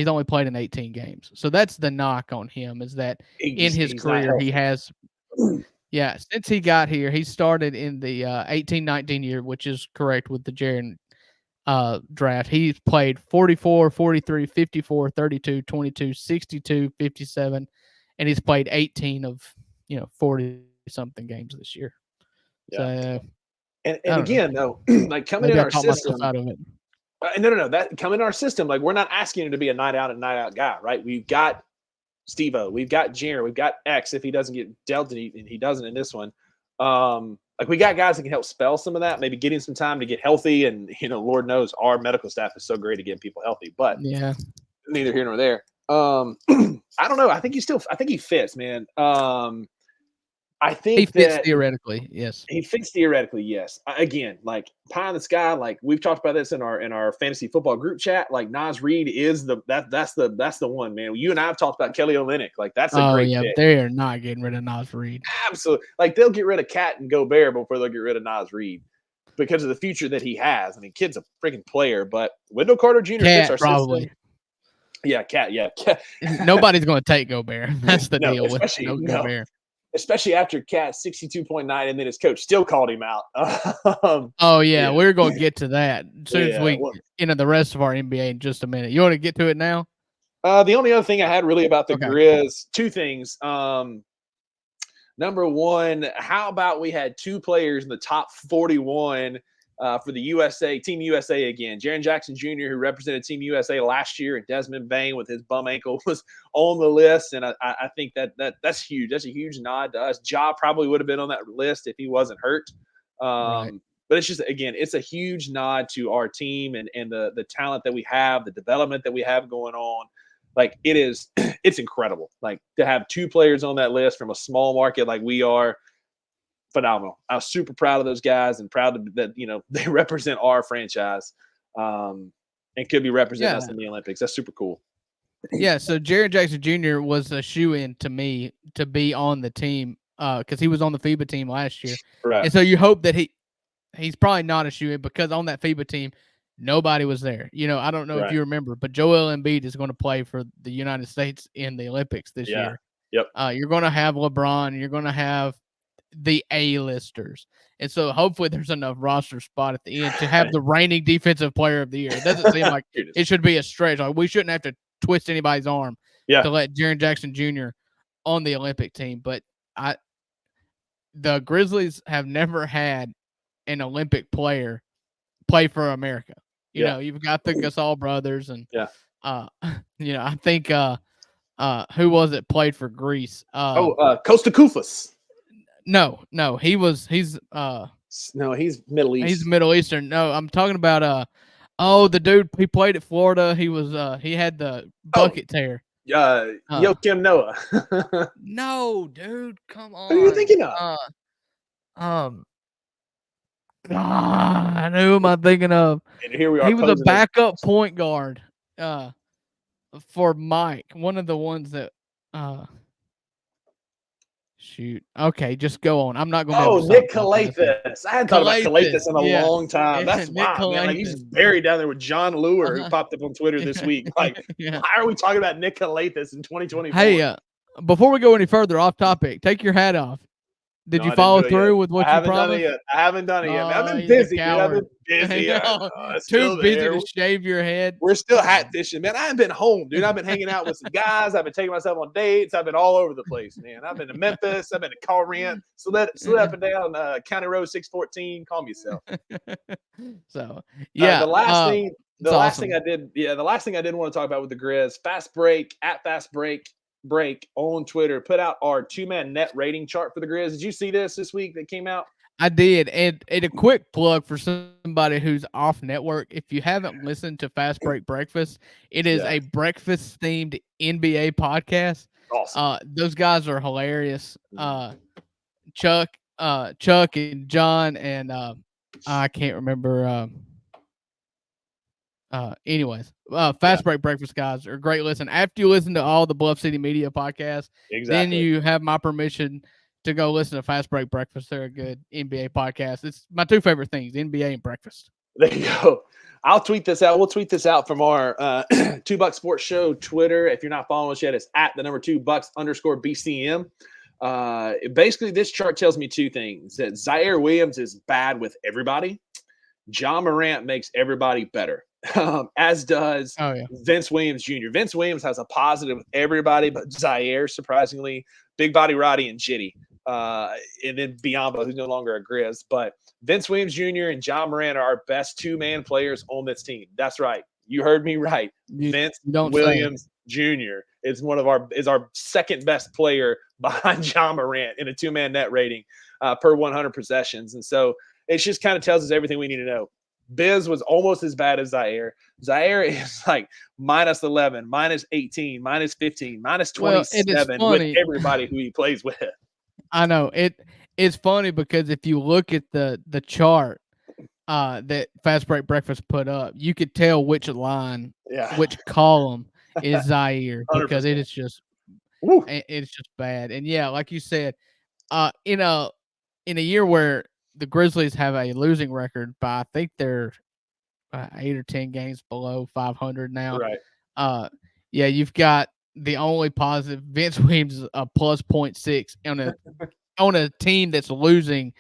only played in 18 games. So that's the knock on him is that in his career he has since he got here, he started in the 18-19 year, which is correct with the Jaren draft. He's played 44, 43, 54, 32, 22, 62, 57, and he's played 18 of 40 something games this year. Yeah. So and again, though, like coming in our system, no, that coming in our system, like we're not asking him to be a night out and night out guy, right? We've got Steve-O, we've got Jaren, we've got X if he doesn't get dealt and he doesn't in this one. Like we got guys that can help spell some of that, maybe getting some time to get healthy. And Lord knows our medical staff is so great at getting people healthy, but neither here nor there. I don't know. I think he fits, man. I think he fits theoretically. Yes. He fits theoretically. Yes. Again, like pie in the sky. Like we've talked about this in our fantasy football group chat. Like Naz Reid is that's the one, man. You and I have talked about Kelly Olynyk. Like that's a great pick. They are not getting rid of Naz Reid. Absolutely. Like they'll get rid of Cat and Gobert before they'll get rid of Naz Reid because of the future that he has. I mean, kid's a freaking player, but Wendell Carter Jr. fits our system. Yeah, Cat. Yeah. Nobody's going to take Gobert. That's the deal with Gobert. Especially after Cat's 62.9 and then his coach still called him out. We're going to get to that as soon as we into the rest of our NBA in just a minute. You want to get to it now? The only other thing I had really about the Grizz, 2 things. Number one, how about we had 2 players in the top 41 for the USA, Team USA again. Jaren Jackson Jr., who represented Team USA last year, and Desmond Bane with his bum ankle was on the list. And I think that's huge. That's a huge nod to us. Ja probably would have been on that list if he wasn't hurt. But it's just, again, it's a huge nod to our team and the talent that we have, the development that we have going on. Like it's incredible. Like to have 2 players on that list from a small market like we are. Phenomenal. I was super proud of those guys and proud that they represent our franchise and could be representing us in the Olympics. That's super cool. Yeah, so Jaren Jackson Jr. was a shoe-in to me to be on the team because he was on the FIBA team last year. Right. And so you hope that he's probably not a shoe-in because on that FIBA team, nobody was there. I don't know if you remember, but Joel Embiid is going to play for the United States in the Olympics this year. Yep. You're going to have LeBron. You're going to have the A-listers. And so hopefully there's enough roster spot at the end to have the reigning defensive player of the year. It doesn't seem like it should be a stretch. Like we shouldn't have to twist anybody's arm Yeah. to let Jaren Jackson Jr. on the Olympic team. But the Grizzlies have never had an Olympic player play for America. You know, you've got the Gasol brothers and I think who was it played for Greece? Costa Koufos. No, he's No, he's Middle East. He's Middle Eastern. No, I'm talking about the dude he played at Florida. He was he had the bucket tear. Joakim Noah. No, dude, come on. Who are you thinking of? God, who am I thinking of? And here we are. He was a backup point guard for Mike. One of the ones that shoot. Okay, just go on. I'm not going to Nick Calathis. I hadn't thought about Calathis in a long time. That's wild, man. Like, he's just buried down there with John Lure, who popped up on Twitter this week. Like, why are we talking about Nick Calathis in 2024? Hey, before we go any further off topic, take your hat off. Did you follow through with what you promised? I haven't done it yet. I've been busy, dude. I've been busy. Too busy to shave your head. We're still hat fishing, man. I haven't been home, dude. I've been hanging out with some guys. I've been taking myself on dates. I've been all over the place, man. I've been to Memphis. I've been to Colorado. Slid up and down County Road 614. Calm yourself. So, yeah. The last thing I did want to talk about with the Grizz, Fast Break on Twitter put out our 2-man net rating chart for the Grizz. Did you see this week that came out? I did. And a quick plug for somebody who's off network. If you haven't listened to Fast Break Breakfast, it is a breakfast themed NBA podcast. Awesome. Those guys are hilarious. Chuck and John and I can't remember. Anyways, Fast Break Breakfast guys are a great listen. After you listen to all the Bluff City Media podcasts, then you have my permission to go listen to Fast Break Breakfast. They're a good NBA podcast. It's my two favorite things, NBA and breakfast. There you go. I'll tweet this out. We'll tweet this out from our 2 Bucks Sports Show Twitter. If you're not following us yet, it's at the number 2 Bucks_BCM. Basically, this chart tells me two things: that Zaire Williams is bad with everybody. John Morant makes everybody better. As does Vince Williams Jr. Vince Williams has a positive with everybody, but Zaire, surprisingly, Big Body Roddy and Jitty. And then Biombo, who's no longer a Grizz. But Vince Williams Jr. and John Morant are our best 2-man players on this team. That's right. You heard me right. Vince Williams Jr. is our second best player behind John Morant in a 2-man net rating per 100 possessions. And so it just kind of tells us everything we need to know. Biz was almost as bad as Zaire. Zaire is like -11, -18, -15, -27 with everybody who he plays with. I know it's funny because if you look at the chart that Fast Break Breakfast put up, you could tell which line, which column is Zaire because 100%. It's just bad. And yeah, like you said, in a year where the Grizzlies have a losing record by, I think they're 8 or 10 games below 500 now. Right. You've got the only positive. Vince Williams is a plus 0.6 on a team that's losing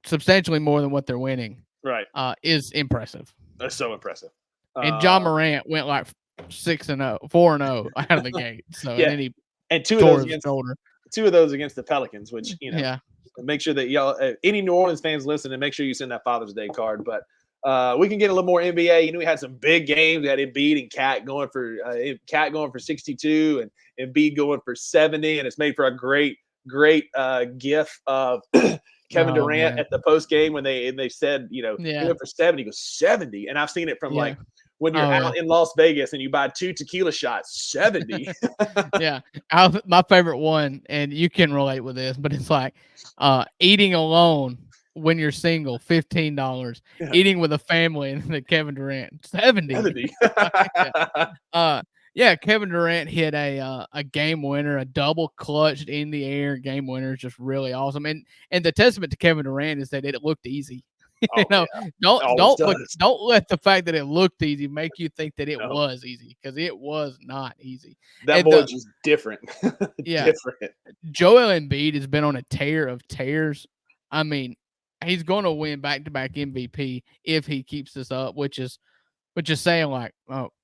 substantially more than what they're winning. Right. Is impressive. That's so impressive. And John Morant went like 4-0 out of the gate. So and two of those against the Pelicans, which make sure that y'all, any New Orleans fans listen, and make sure you send that Father's Day card. But we can get a little more NBA. We had some big games. We had Embiid and Cat going for 62, and Embiid going for 70, and it's made for a great gif of Kevin Durant at the post game when they said he went for 70. He goes 70, and I've seen it from like when you're out in Las Vegas and you buy 2 tequila shots, 70. My favorite one, and you can relate with this, but it's like eating alone when you're single, $15. Eating with a family, and the Kevin Durant, 70. Kevin Durant hit a game winner, a double clutched in the air game winner, is just really awesome. And the testament to Kevin Durant is that it looked easy. Don't let the fact that it looked easy make you think that it was easy, because it was not easy. That boy's just different. Different. Joel Embiid has been on a tear of tears. I mean, he's going to win back-to-back MVP if he keeps this up, which is which is saying like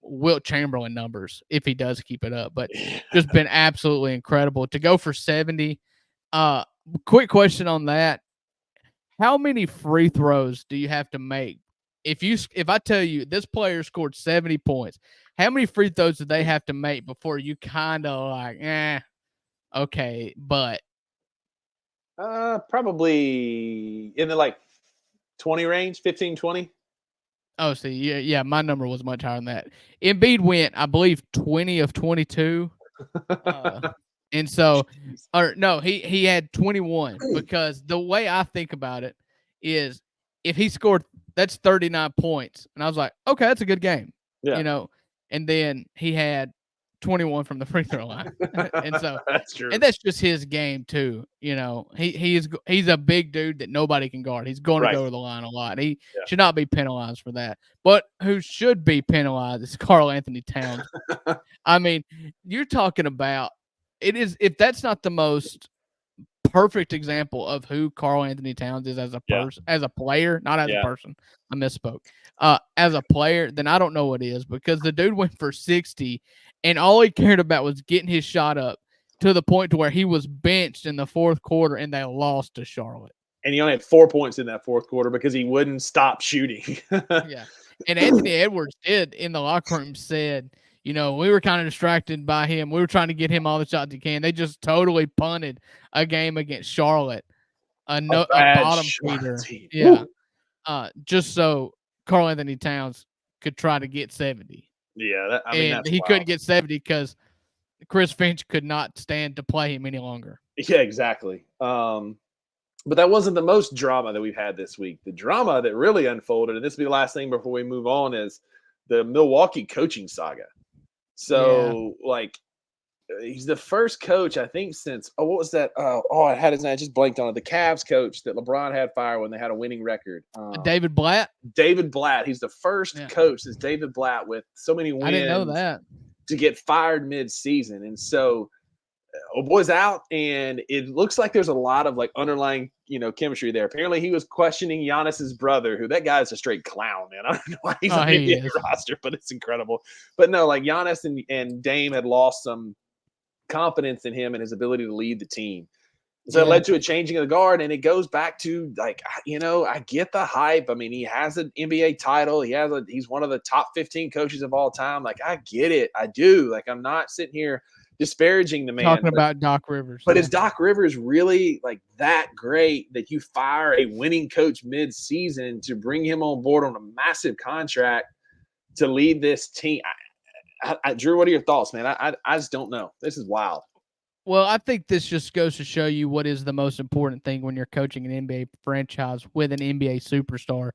Wilt Chamberlain numbers if he does keep it up. But just been absolutely incredible to go for 70. Quick question on that: how many free throws do you have to make? If I tell you this player scored 70 points, how many free throws do they have to make before you kind of like, okay, but probably in the like 20 range, 15, 20. Oh, see, yeah, my number was much higher than that. Embiid went, I believe, 20 of 22. And so, or no, he had 21 because the way I think about it is if he scored, that's 39 points. And I was like, okay, that's a good game. Yeah. And then he had 21 from the free throw line. And so that's true. And that's just his game too. He's a big dude that nobody can guard. He's going to go to the line a lot. He should not be penalized for that. But who should be penalized is Karl Anthony Towns. I mean, you're talking about if that's not the most perfect example of who Karl Anthony Towns is as a person, as a player, not as a person. I misspoke. As a player, then I don't know what is, because the dude went for 60 and all he cared about was getting his shot up to the point to where he was benched in the fourth quarter and they lost to Charlotte. And he only had 4 points in that fourth quarter because he wouldn't stop shooting. Yeah. And Anthony Edwards did in the locker room said, we were kind of distracted by him. We were trying to get him all the shots he can. They just totally punted a game against Charlotte, a bottom feeder. Yeah. Just so Karl Anthony Towns could try to get 70. Yeah. And he couldn't get 70 because Chris Finch could not stand to play him any longer. Yeah, exactly. But that wasn't the most drama that we've had this week. The drama that really unfolded, and this will be the last thing before we move on, is the Milwaukee coaching saga. So, he's the first coach, I think, since what was that? I had his name. I just blanked on it. The Cavs coach that LeBron had fired when they had a winning record. David Blatt. David Blatt. He's the first coach since David Blatt with so many wins. I didn't know that. To get fired mid-season, and so boy's out, and it looks like there's a lot of underlying chemistry there. Apparently, he was questioning Giannis's brother, who that guy is a straight clown, man. I don't know why he's on the NBA roster, but it's incredible. But no, Giannis and Dame had lost some confidence in him and his ability to lead the team. So it led to a changing of the guard, and it goes back to I get the hype. I mean, he has an NBA title. He's one of the top 15 coaches of all time. I get it. I do. I'm not sitting here disparaging the man. Talking about Doc Rivers. But is Doc Rivers really that great that you fire a winning coach mid-season to bring him on board on a massive contract to lead this team? Drew, what are your thoughts, man? I just don't know. This is wild. Well, I think this just goes to show you what is the most important thing when you're coaching an NBA franchise with an NBA superstar,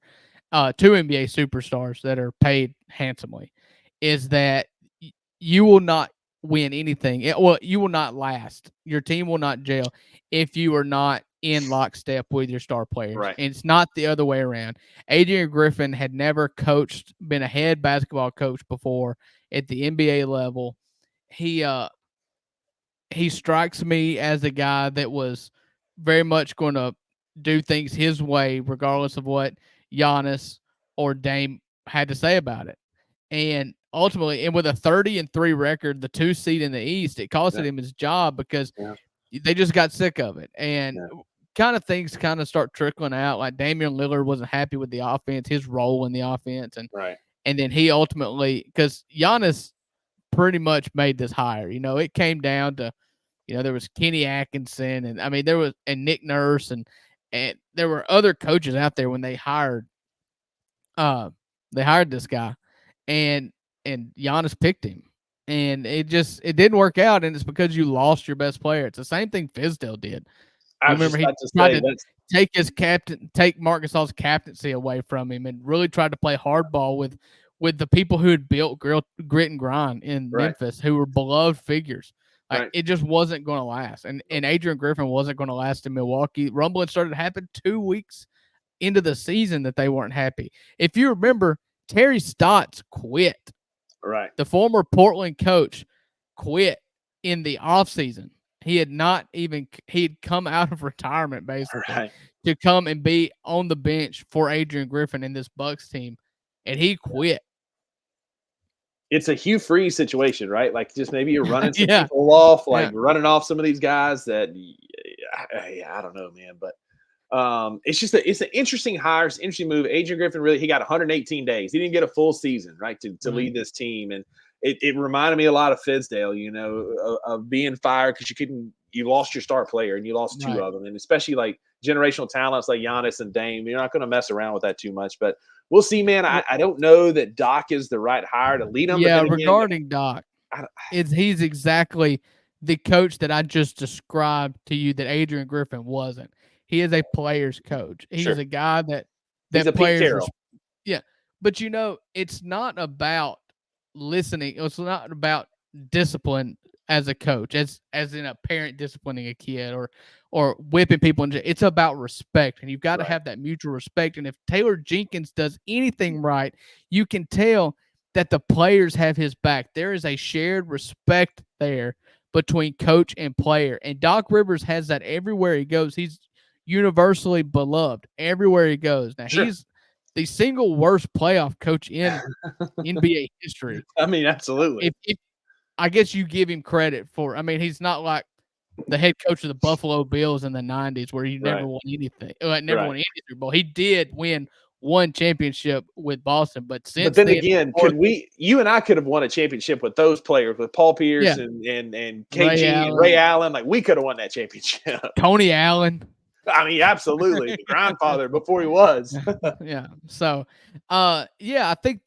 two NBA superstars that are paid handsomely, is that you will not win anything. You will not last. Your team will not gel if you are not in lockstep with your star players. Right. And it's not the other way around. Adrian Griffin had never been a head basketball coach before at the NBA level. He strikes me as a guy that was very much going to do things his way, regardless of what Giannis or Dame had to say about it. And ultimately, and with a 30-3 record, the 2 seed in the East, it costed him his job because they just got sick of it. And things start trickling out. Like Damian Lillard wasn't happy with the offense, his role in the offense. And then he ultimately, because Giannis pretty much made this hire. It came down to, there was Kenny Atkinson, and I mean and Nick Nurse, and there were other coaches out there when they hired this guy, and Giannis picked him, and it didn't work out, and it's because you lost your best player. It's the same thing Fizdale did. I remember he tried to take Marc Gasol's captaincy away from him, and really tried to play hardball with the people who had built grit and grind in Memphis, who were beloved figures. It just wasn't going to last. And Adrian Griffin wasn't going to last in Milwaukee. Rumbling started to happen 2 weeks into the season that they weren't happy. If you remember, Terry Stotts quit. Right. The former Portland coach quit in the offseason. He had come out of retirement basically to come and be on the bench for Adrian Griffin in this Bucks team. And he quit. it's a Hugh Freeze situation, right? Like just maybe you're running some Yeah. people off, like Yeah. running off some of these guys that, I don't know, man. But it's an interesting hire, it's an interesting move. Adrian Griffin he got 118 days. He didn't get a full season, right, to Right. lead this team, and it reminded me a lot of Fizdale, of being fired because you lost your star player and you lost two Right. of them, and especially like generational talents like Giannis and Dame, you're not going to mess around with that too much. But we'll see, man. I don't know that Doc is the right hire to lead them. Yeah, but then again, regarding Doc, he's exactly the coach that I just described to you that Adrian Griffin wasn't. He is a player's coach. He's Sure. a guy that He's a Pete players Carroll. yeah. But it's not about listening. It's not about discipline as a coach, as in a parent disciplining a kid or whipping people. It's about respect, and you've got to have that mutual respect. And if Taylor Jenkins does anything right, you can tell that the players have his back. There is a shared respect there between coach and player, and Doc Rivers has that everywhere he goes. He's universally beloved everywhere he goes. Now he's the single worst playoff coach in NBA history. I mean, absolutely. If I guess you give him credit for. I mean, he's not like the head coach of the Buffalo Bills in the '90s, where he never won anything. Never won any Super Bowl. He did win one championship with Boston, but since But then again, you and I could have won a championship with those players, with Paul Pierce and KG and Ray Allen. Like we could have won that championship. Tony Allen. I mean, absolutely, the grandfather before he was. Yeah. So, I think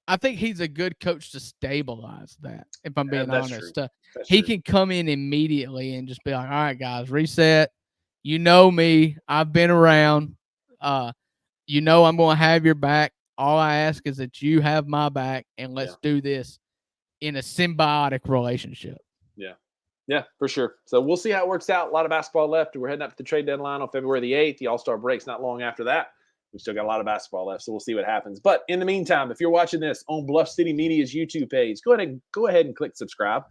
I think he's a good coach to stabilize that. If I'm being honest, he can come in immediately and just be like, "All right, guys, reset. You know me. I've been around. I'm going to have your back. All I ask is that you have my back, and let's do this in a symbiotic relationship." Yeah, for sure. So we'll see how it works out. A lot of basketball left. We're heading up to the trade deadline on February the 8th. The All-Star break's not long after that. We've still got a lot of basketball left, so we'll see what happens. But in the meantime, if you're watching this on Bluff City Media's YouTube page, go ahead and click subscribe.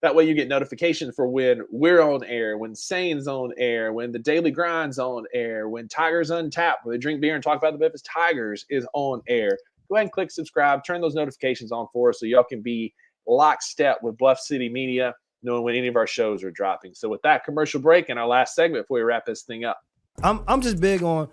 That way you get notifications for when we're on air, when Sane's on air, when the Daily Grind's on air, when Tigers Untapped, where they drink beer and talk about the Memphis Tigers, is on air. Go ahead and click subscribe. Turn those notifications on for us so y'all can be lockstep with Bluff City Media, knowing when any of our shows are dropping. So with that commercial break and our last segment before we wrap this thing up. I'm just big on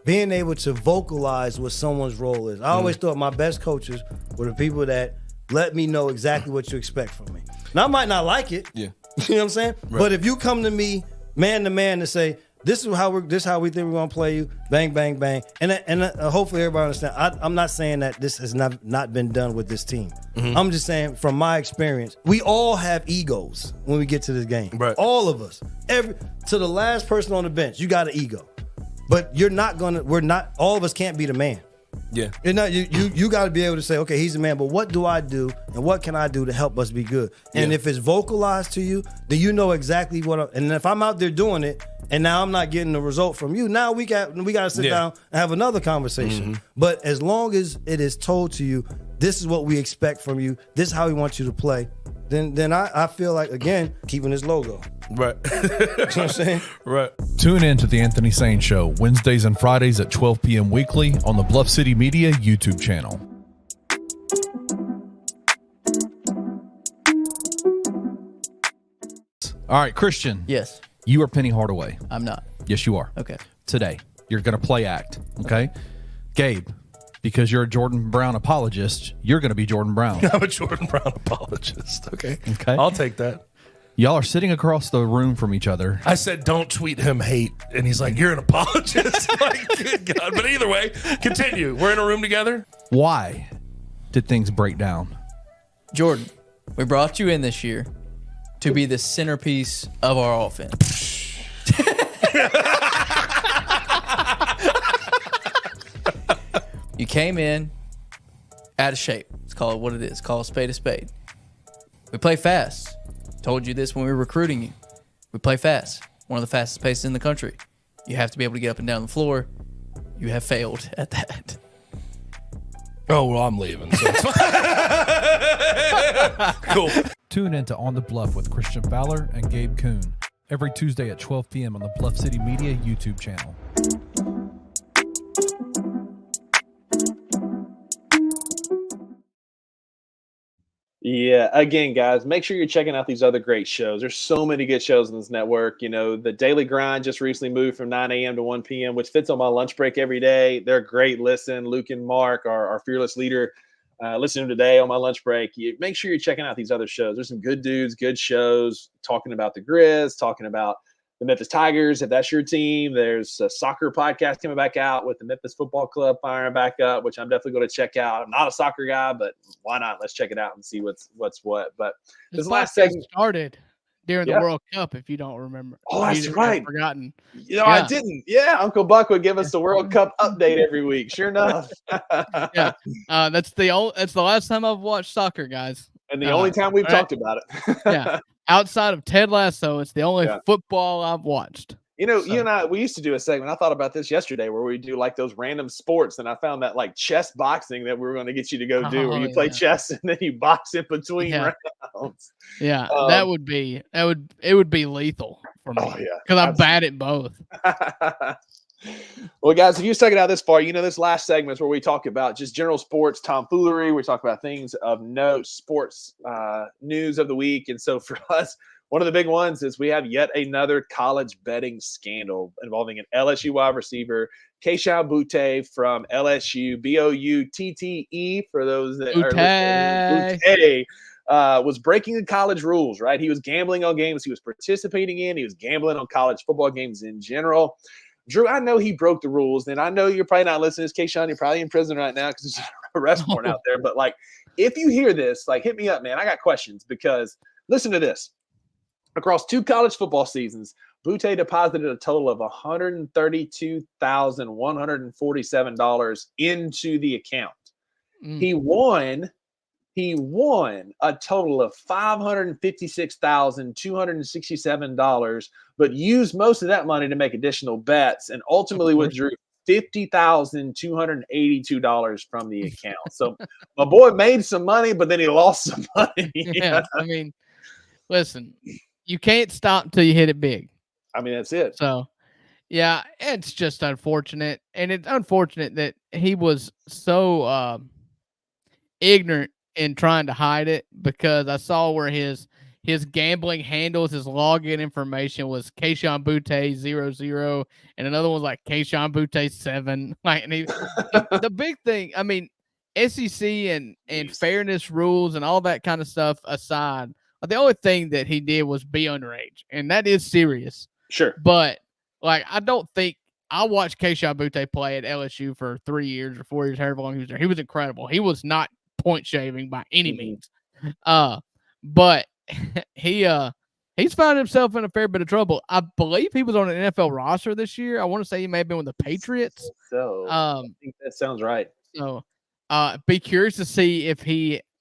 being able to vocalize what someone's role is. I always thought my best coaches were the people that let me know exactly what you expect from me. Now, I might not like it. Yeah. You know what I'm saying? Right. But if you come to me man to man to say, this is how we think we're gonna play you, bang, bang, bang. And hopefully everybody understands. I'm not saying that this has not been done with this team. Mm-hmm. I'm just saying from my experience, we all have egos when we get to this game. Right. All of us. To the last person on the bench, you got an ego. But all of us can't be the man. Yeah. You got to be able to say, okay, he's the man, but what do I do and what can I do to help us be good? And if it's vocalized to you, then you know exactly and if I'm out there doing it and now I'm not getting the result from you, now we got to sit down and have another conversation. Mm-hmm. But as long as it is told to you, this is what we expect from you, this is how we want you to play, then I feel like, again, keeping this logo. Right. You know what I'm saying? Right. Tune in to The Anthony Sane Show, Wednesdays and Fridays at 12 p.m. weekly on the Bluff City Media YouTube channel. All right, Christian. Yes. You are Penny Hardaway. I'm not. Yes, you are. Okay. Today, you're going to play act, okay? Gabe, because you're a Jordan Brown apologist, you're going to be Jordan Brown. I'm a Jordan Brown apologist. Okay. Okay. I'll take that. Y'all are sitting across the room from each other. I said, don't tweet him hate. And he's like, you're an apologist. Like, good God. But either way, continue. We're in a room together. Why did things break down? Jordan, we brought you in this year to be the centerpiece of our offense. You came in out of shape. Let's call it what it is. Call a spade a spade. We play fast. Told you this when we were recruiting you. We play fast. One of the fastest paces in the country. You have to be able to get up and down the floor. You have failed at that. Oh, well, I'm leaving. So cool. Tune in to On the Bluff with Christian Fowler and Gabe Kuhn every Tuesday at 12 p.m. on the Bluff City Media YouTube channel. Yeah. Again, guys, make sure you're checking out these other great shows. There's so many good shows on this network. The Daily Grind just recently moved from 9 a.m. to 1 p.m., which fits on my lunch break every day. They're a great listen. Luke and Mark, our fearless leader, listening today on my lunch break. Make sure you're checking out these other shows. There's some good dudes, good shows talking about the Grizz, talking about the Memphis Tigers, if that's your team. There's a soccer podcast coming back out with the Memphis Football Club firing back up, which I'm definitely going to check out. I'm not a soccer guy, but why not? Let's check it out and see what's what. But this last segment started during the World Cup, if you don't remember. Oh, that's right. I've forgotten. I didn't. Yeah, Uncle Buck would give us the World Cup update every week. Sure enough. Yeah, that's the last time I've watched soccer, guys. And the only time we've talked about it. Yeah. Outside of Ted Lasso, it's the only football I've watched. You and I, we used to do a segment. I thought about this yesterday where we do like those random sports. And I found that like chess boxing that we were going to get you to go do where you play chess and then you box in between rounds. Yeah. It would be lethal for me. Oh, yeah. Because I'm bad at both. Well, guys, if you stuck it out this far, this last segment is where we talk about just general sports tomfoolery. We talk about things of note, sports news of the week. And so for us, one of the big ones is we have yet another college betting scandal involving an LSU wide receiver, Keishawn Butte from LSU, Boutte, for those that are listening. Was breaking the college rules, right? He was gambling on games he was participating in. He was gambling on college football games in general. Drew, I know he broke the rules, and I know you're probably not listening to this, Keishawn. You're probably in prison right now because there's an arrest warrant out there. But, if you hear this, hit me up, man. I got questions because listen to this. Across 2 college football seasons, Butte deposited a total of $132,147 into the account. He won a total of $556,267, but used most of that money to make additional bets and ultimately withdrew $50,282 from the account. So my boy made some money, but then he lost some money. Yeah, I mean, listen, you can't stop until you hit it big. I mean, that's it. So, yeah, it's just unfortunate. And it's unfortunate that he was so ignorant in trying to hide it, because I saw where his gambling handles, his login information was Keishawn Butte 00, and another one was like Keishawn Butte 7. And the big thing, I mean, SEC and fairness rules and all that kind of stuff aside, the only thing that he did was be underage, and that is serious. Sure. But I don't think I watched Keishawn Butte play at LSU for 3 years or 4 years, however long he was there. He was incredible. He was not point shaving by any means. But he's found himself in a fair bit of trouble. I believe he was on an NFL roster this year. I want to say he may have been with the Patriots. So I think that sounds right. So be curious to see if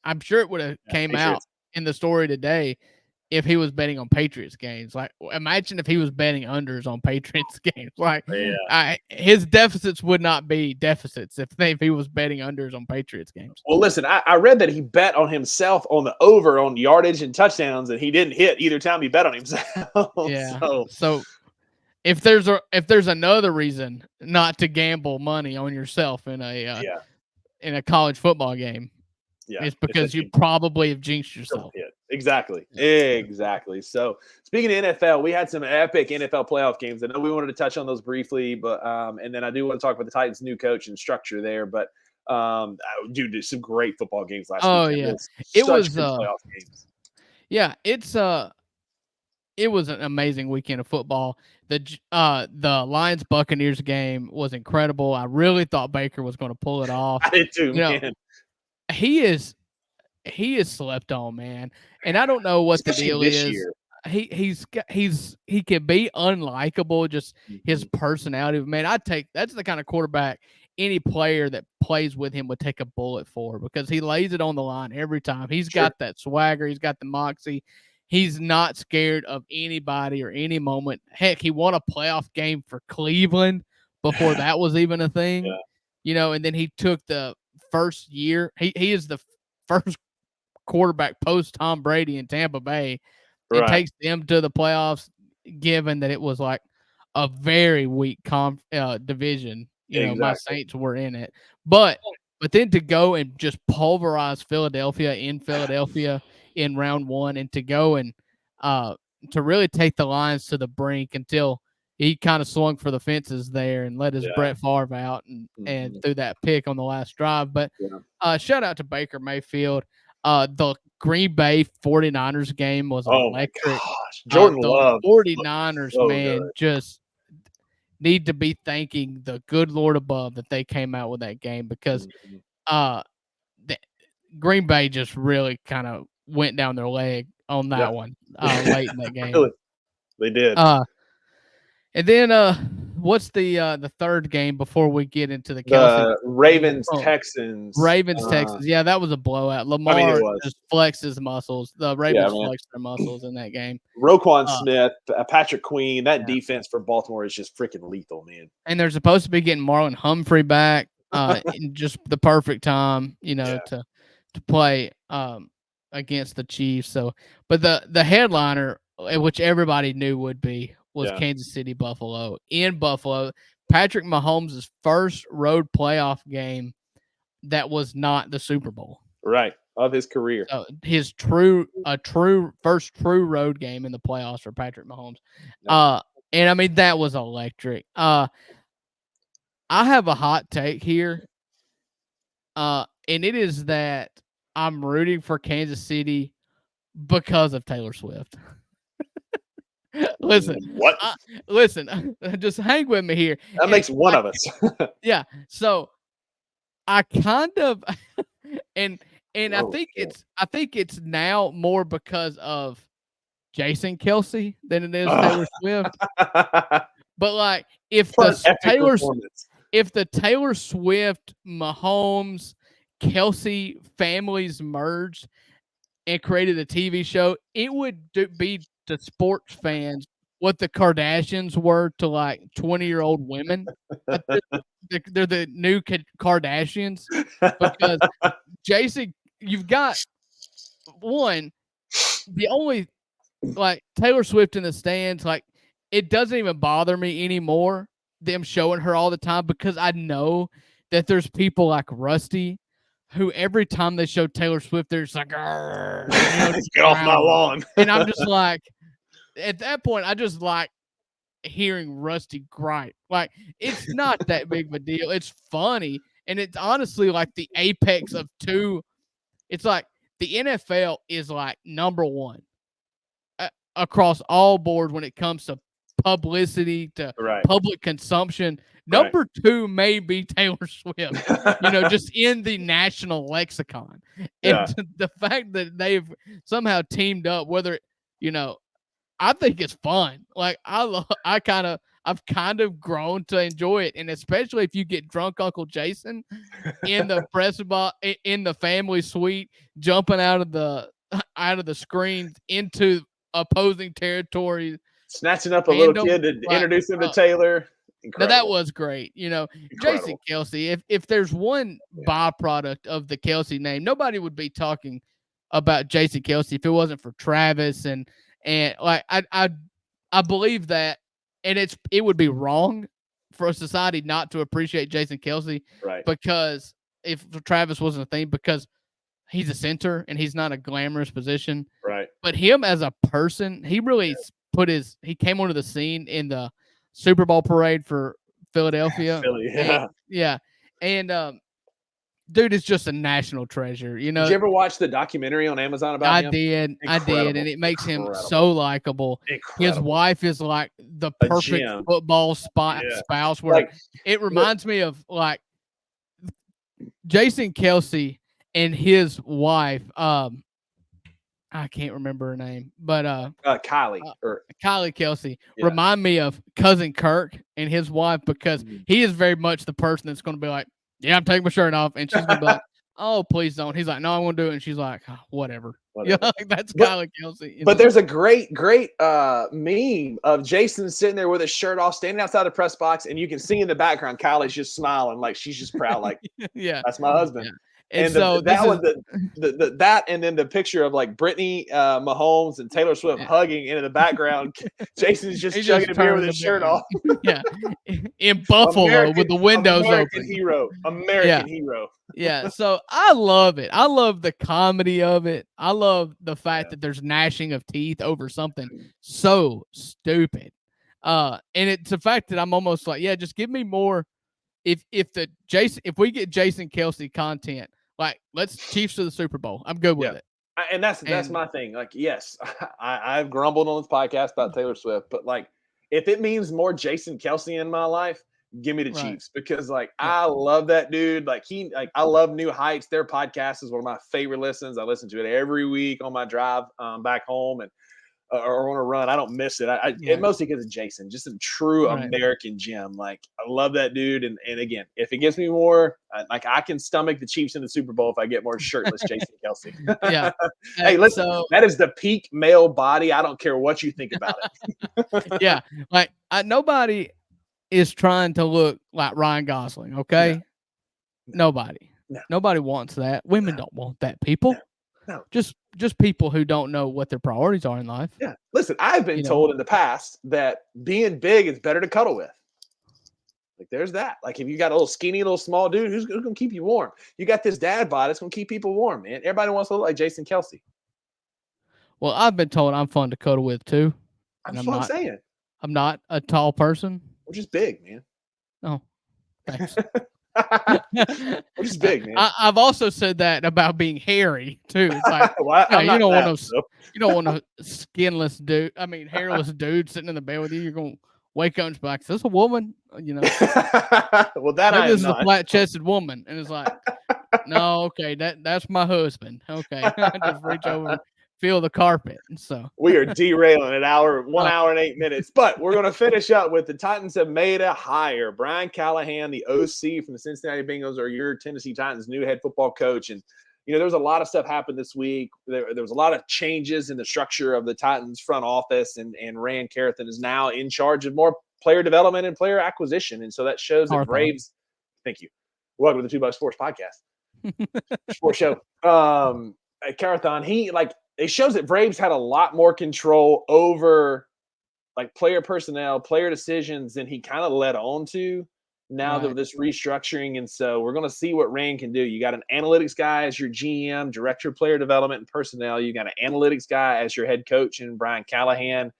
I'm sure it would have came out in the story today if he was betting on Patriots games. Imagine if he was betting unders on Patriots games. His deficits would not be deficits if he was betting unders on Patriots games. Well, listen, I read that he bet on himself on the over on yardage and touchdowns, and he didn't hit either time he bet on himself. Yeah. So if there's another reason not to gamble money on yourself in a college football game, it's because you probably have jinxed yourself. Exactly. So speaking of NFL, we had some epic NFL playoff games. I know we wanted to touch on those briefly, but and then I do want to talk about the Titans' new coach and structure there. But dude, some great football games last week. Oh yeah, it was playoff games. Yeah, it was an amazing weekend of football. The Lions Buccaneers game was incredible. I really thought Baker was going to pull it off. I did too, man. He is slept on, man. And I don't know what Especially the deal is. Year. He can be unlikable, just his personality. Man, that's the kind of quarterback any player that plays with him would take a bullet for, because he lays it on the line every time. He's got that swagger, he's got the moxie. He's not scared of anybody or any moment. Heck, he won a playoff game for Cleveland before that was even a thing. And then he took the first year. He is the first quarterback post Tom Brady in Tampa Bay. It takes them to the playoffs, given that it was like a very weak division. My Saints were in it. But But then to go and just pulverize Philadelphia in round one, and to go and to really take the Lions to the brink until he kind of swung for the fences there and let his Brett Favre out and threw that pick on the last drive. But shout out to Baker Mayfield. The Green Bay 49ers game was electric. My gosh. Jordan Love. 49ers, so man, good. just need to be thanking the good Lord above that they came out with that game, because Green Bay just really kind of went down their leg on that one late in that game. Really? They did. And then what's the third game before we get into the Kelsey? Ravens Texans. Texans. Yeah, that was a blowout. Lamar just flexed his muscles. The Ravens flexed their muscles in that game. Roquan Smith, Patrick Queen, that defense for Baltimore is just freaking lethal, man. And they're supposed to be getting Marlon Humphrey back in just the perfect time, to play against the Chiefs. So, but the headliner, which everybody knew would be, was Kansas City Buffalo. In Buffalo, Patrick Mahomes' first road playoff game that was not the Super Bowl. Right, of his career. His first true road game in the playoffs for Patrick Mahomes. And I mean, that was electric. I have a hot take here. And it is that I'm rooting for Kansas City because of Taylor Swift. Listen, just hang with me here. That makes one of us. Yeah. So I kind of, and I think it's now more because of Jason Kelsey than it is Taylor Swift. But like, if the Taylor Swift, Mahomes, Kelsey families merged and created a TV show, it would be to sports fans what the Kardashians were to like 20-year-old women. They're the new Kardashians, because Jason, you've got one, the only like Taylor Swift in the stands, like it doesn't even bother me anymore, them showing her all the time, because I know that there's people like Rusty who every time they show Taylor Swift, they're just like, get off my lawn. And I'm just like, at that point, I just like hearing Rusty gripe. Like, it's not that big of a deal. It's funny. And it's honestly like the apex of two. It's like the NFL is like number one across all boards when it comes to publicity, to public consumption. Number two may be Taylor Swift, just in the national lexicon. And the fact that they've somehow teamed up, whether, I think it's fun. Like I've kind of grown to enjoy it. And especially if you get drunk Uncle Jason in the press box, in the family suite, jumping out of the screens into opposing territory, snatching up a little kid to introduce him to Taylor. Incredible. Now that was great. Jason Kelsey, if there's one byproduct of the Kelsey name, nobody would be talking about Jason Kelsey if it wasn't for Travis and like I believe that, and it would be wrong for a society not to appreciate Jason Kelsey, because if Travis wasn't a thing, because he's a center and he's not a glamorous position, but him as a person, he really he came onto the scene in the Super Bowl parade for Philadelphia. And dude is just a national treasure. Did you ever watch the documentary on Amazon about him? I did, and it makes him so likable. His wife is like the perfect football spouse. Where it reminds me of like Jason Kelsey and his wife. I can't remember her name, but Kylie Kelsey remind me of Cousin Kirk and his wife, because he is very much the person that's going to be like, yeah, I'm taking my shirt off, and she's going to be like, oh, please don't. He's like, no, I won't do it, and she's like, oh, whatever. That's Kylie Kelsey. But there's a great meme of Jason sitting there with his shirt off, standing outside the press box, and you can see in the background Kylie's just smiling, like she's just proud, like, that's my husband. And so that one, that, and then the picture of like Brittany Mahomes and Taylor Swift hugging into the background. Jason's just chugging a beer with his shirt off. Yeah, in Buffalo with the windows American open. American hero. Yeah, so I love it. I love the comedy of it. I love the fact that there's gnashing of teeth over something so stupid. And it's the fact that I'm almost like, yeah, just give me more. If we get Jason Kelce content, like let's Chiefs to the Super Bowl, I'm good with it. And that's my thing. Like, yes, I've grumbled on this podcast about Taylor Swift, but like, if it means more Jason Kelce in my life, give me the Chiefs, because like I love that dude. Like I love New Heights. Their podcast is one of my favorite listens. I listen to it every week on my drive back home and or on a run. I don't miss it. And mostly because of Jason, just a true American gem. Like I love that dude. And again, if it gives me more, like I can stomach the Chiefs in the Super Bowl if I get more shirtless Jason Kelce. Yeah. Hey, listen, that is the peak male body. I don't care what you think about it. Yeah. Like nobody is trying to look like Ryan Gosling. Okay. Nobody wants that. Women don't want that. People. No. Just people who don't know what their priorities are in life. Yeah. Listen, I've been told in the past that being big is better to cuddle with. Like there's that. Like if you got a little skinny, little small dude, who's going to keep you warm? You got this dad bod, it's going to keep people warm, man. Everybody wants to look like Jason Kelce. Well, I've been told I'm fun to cuddle with too. That's what I'm saying. I'm not a tall person. We're just big, man. Oh, thanks. We're just big, man. I've also said that about being hairy too. It's like you don't want a skinless dude. I mean, hairless dude sitting in the bed with you. You're gonna wake up and be like, "Is this a woman?" You know. Well, this is a flat-chested woman, and it's like, no, okay, that's my husband. Okay, I just reach over and feel the carpet. So we are derailing an hour, 1 hour and 8 minutes, but we're going to finish up with the Titans have made a hire. Brian Callahan, the OC from the Cincinnati Bengals, or your Tennessee Titans' new head football coach. And, you know, there was a lot of stuff happened this week. There was a lot of changes in the structure of the Titans front office, and Rand Carthen is now in charge of more player development and player acquisition. And so that shows that Braves, thank you. Welcome to the 2 Bucks Sports Podcast. Sports show. Carthen, it shows that Braves had a lot more control over like player personnel, player decisions than he kind of led on to now that this restructuring. And so we're going to see what Rand can do. You got an analytics guy as your GM, director of player development and personnel. You got an analytics guy as your head coach in Brian Callahan.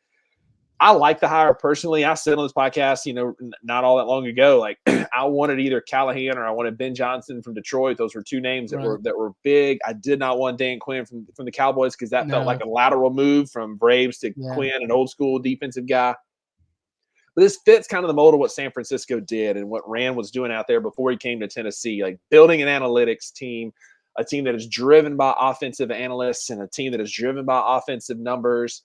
I like the hire personally. I said on this podcast, you know, not all that long ago, like I wanted either Callahan or I wanted Ben Johnson from Detroit. Those were two names that were big. I did not want Dan Quinn from the Cowboys because that felt like a lateral move from Braves to Quinn, an old school defensive guy. But this fits kind of the mold of what San Francisco did and what Rand was doing out there before he came to Tennessee, like building an analytics team, a team that is driven by offensive analysts and a team that is driven by offensive numbers.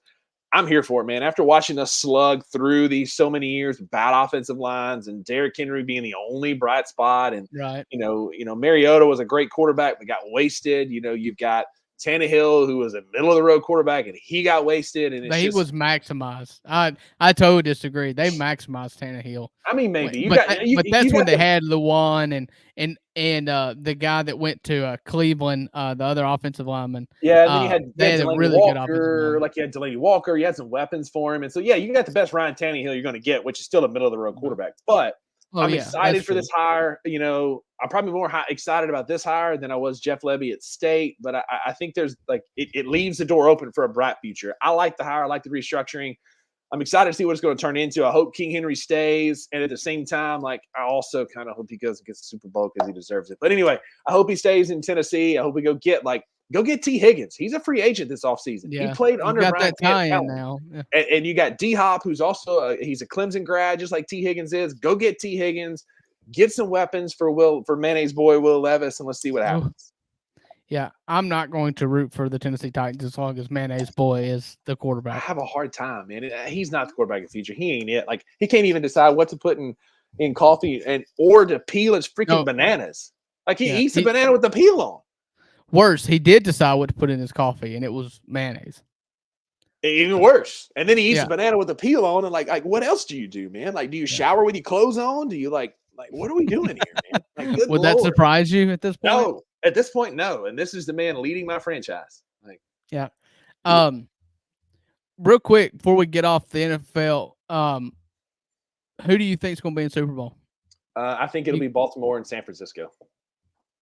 I'm here for it, man. After watching us slug through these so many years of bad offensive lines and Derrick Henry being the only bright spot, and you know, Mariota was a great quarterback but got wasted. You know, you've got Tannehill, who was a middle of the road quarterback, and he got wasted. And he was maximized. I totally disagree. They maximized Tannehill. I mean, maybe, but that's when they had Lewan and the guy that went to Cleveland, the other offensive lineman. Yeah, and then they had a really good offensive lineman. Like you had Delaney Walker, you had some weapons for him, and so you got the best Ryan Tannehill you're going to get, which is still a middle of the road quarterback, but. I'm excited for this hire. You know, I'm probably more excited about this hire than I was Jeff Lebby at State, but I think there's like it leaves the door open for a bright future. I like the hire. I like the restructuring. I'm excited to see what it's going to turn into. I hope King Henry stays, and at the same time, like I also kind of hope he goes and gets the Super Bowl because he deserves it. But anyway, I hope he stays in Tennessee. I hope we go get T. Higgins. He's a free agent this offseason. Yeah. He played under Brian Callahan now. Yeah. And you got D-Hop, who's also he's a Clemson grad, just like T. Higgins is. Go get T. Higgins. Get some weapons for Mayonnaise boy Will Levis, and let's see what happens. Yeah, I'm not going to root for the Tennessee Titans as long as Mayonnaise boy is the quarterback. I have a hard time, man. He's not the quarterback of the future. He ain't it. Like he can't even decide what to put in coffee or to peel his freaking bananas. Like he eats the banana with the peel on. Worse, he did decide what to put in his coffee, and it was mayonnaise. Even worse. And then he eats the banana with the peel on, and like what else do you do, man? Like, do you shower with your clothes on? Do you like what are we doing here, man? Like, would that surprise you at this point? No. At this point, no. And this is the man leading my franchise. Like, Yeah. Real quick before we get off the NFL, who do you think is going to be in Super Bowl? I think it'll be Baltimore and San Francisco.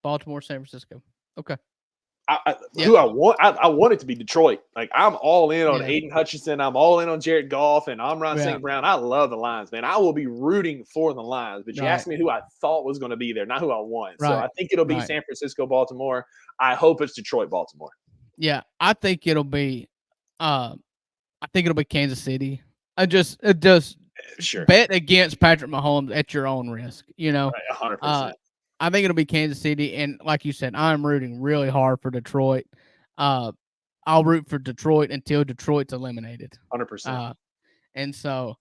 Baltimore, San Francisco. Okay. Who I want it to be Detroit. Like, I'm all in on Yeah. Aiden Hutchinson. I'm all in on Jared Goff and Amon Yeah. St. Brown. I love the Lions, man. I will be rooting for the Lions. But you asked me who I thought was going to be there, not who I want. So I think it'll be San Francisco, Baltimore. I hope it's Detroit, Baltimore. Yeah, I think it'll be Kansas City. Just Sure. bet against Patrick Mahomes at your own risk. You know, Right, 100%. I think it'll be Kansas City, and like you said, I'm rooting really hard for Detroit. I'll root for Detroit until Detroit's eliminated. 100%. And so,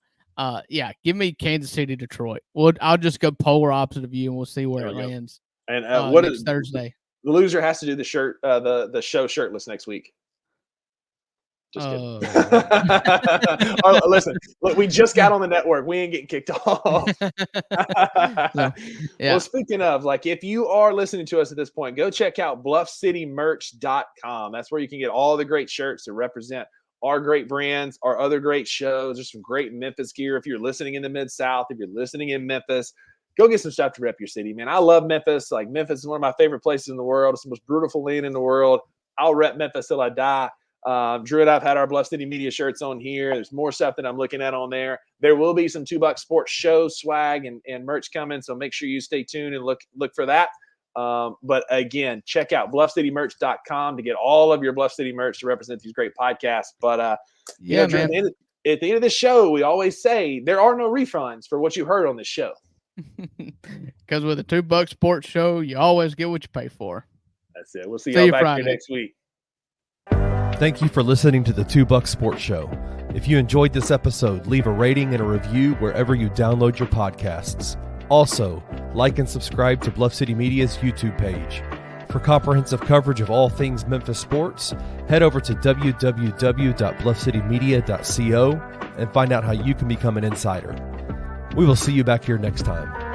give me Kansas City, Detroit. I'll just go polar opposite of you, and we'll see where it lands. And what is Thursday? The loser has to do the shirt, the show shirtless next week. Just kidding. Listen, look, we just got on the network. We ain't getting kicked off. Well, speaking of, like, if you are listening to us at this point, go check out bluffcitymerch.com. That's where you can get all the great shirts that represent our great brands, our other great shows. There's some great Memphis gear. If you're listening in the Mid-South, if you're listening in Memphis, go get some stuff to rep your city, man. I love Memphis. Like, Memphis is one of my favorite places in the world. It's the most beautiful land in the world. I'll rep Memphis till I die. Drew and I've had our Bluff City Media shirts on here. There's more stuff that I'm looking at on there. There will be some $2 Sports show swag and merch coming, so make sure you stay tuned and look for that. But again, check out bluffcitymerch.com to get all of your Bluff City merch to represent these great podcasts. But Drew, man. At the end of this show, we always say there are no refunds for what you heard on this show. Because with a $2 Sports show, you always get what you pay for. That's it. We'll see y'all back Friday. here next week. Thank you for listening to the $2 Sports Show. If you enjoyed this episode, leave a rating and a review wherever you download your podcasts. Also, like and subscribe to Bluff City Media's YouTube page. For comprehensive coverage of all things Memphis sports, head over to www.bluffcitymedia.co and find out how you can become an insider. We will see you back here next time.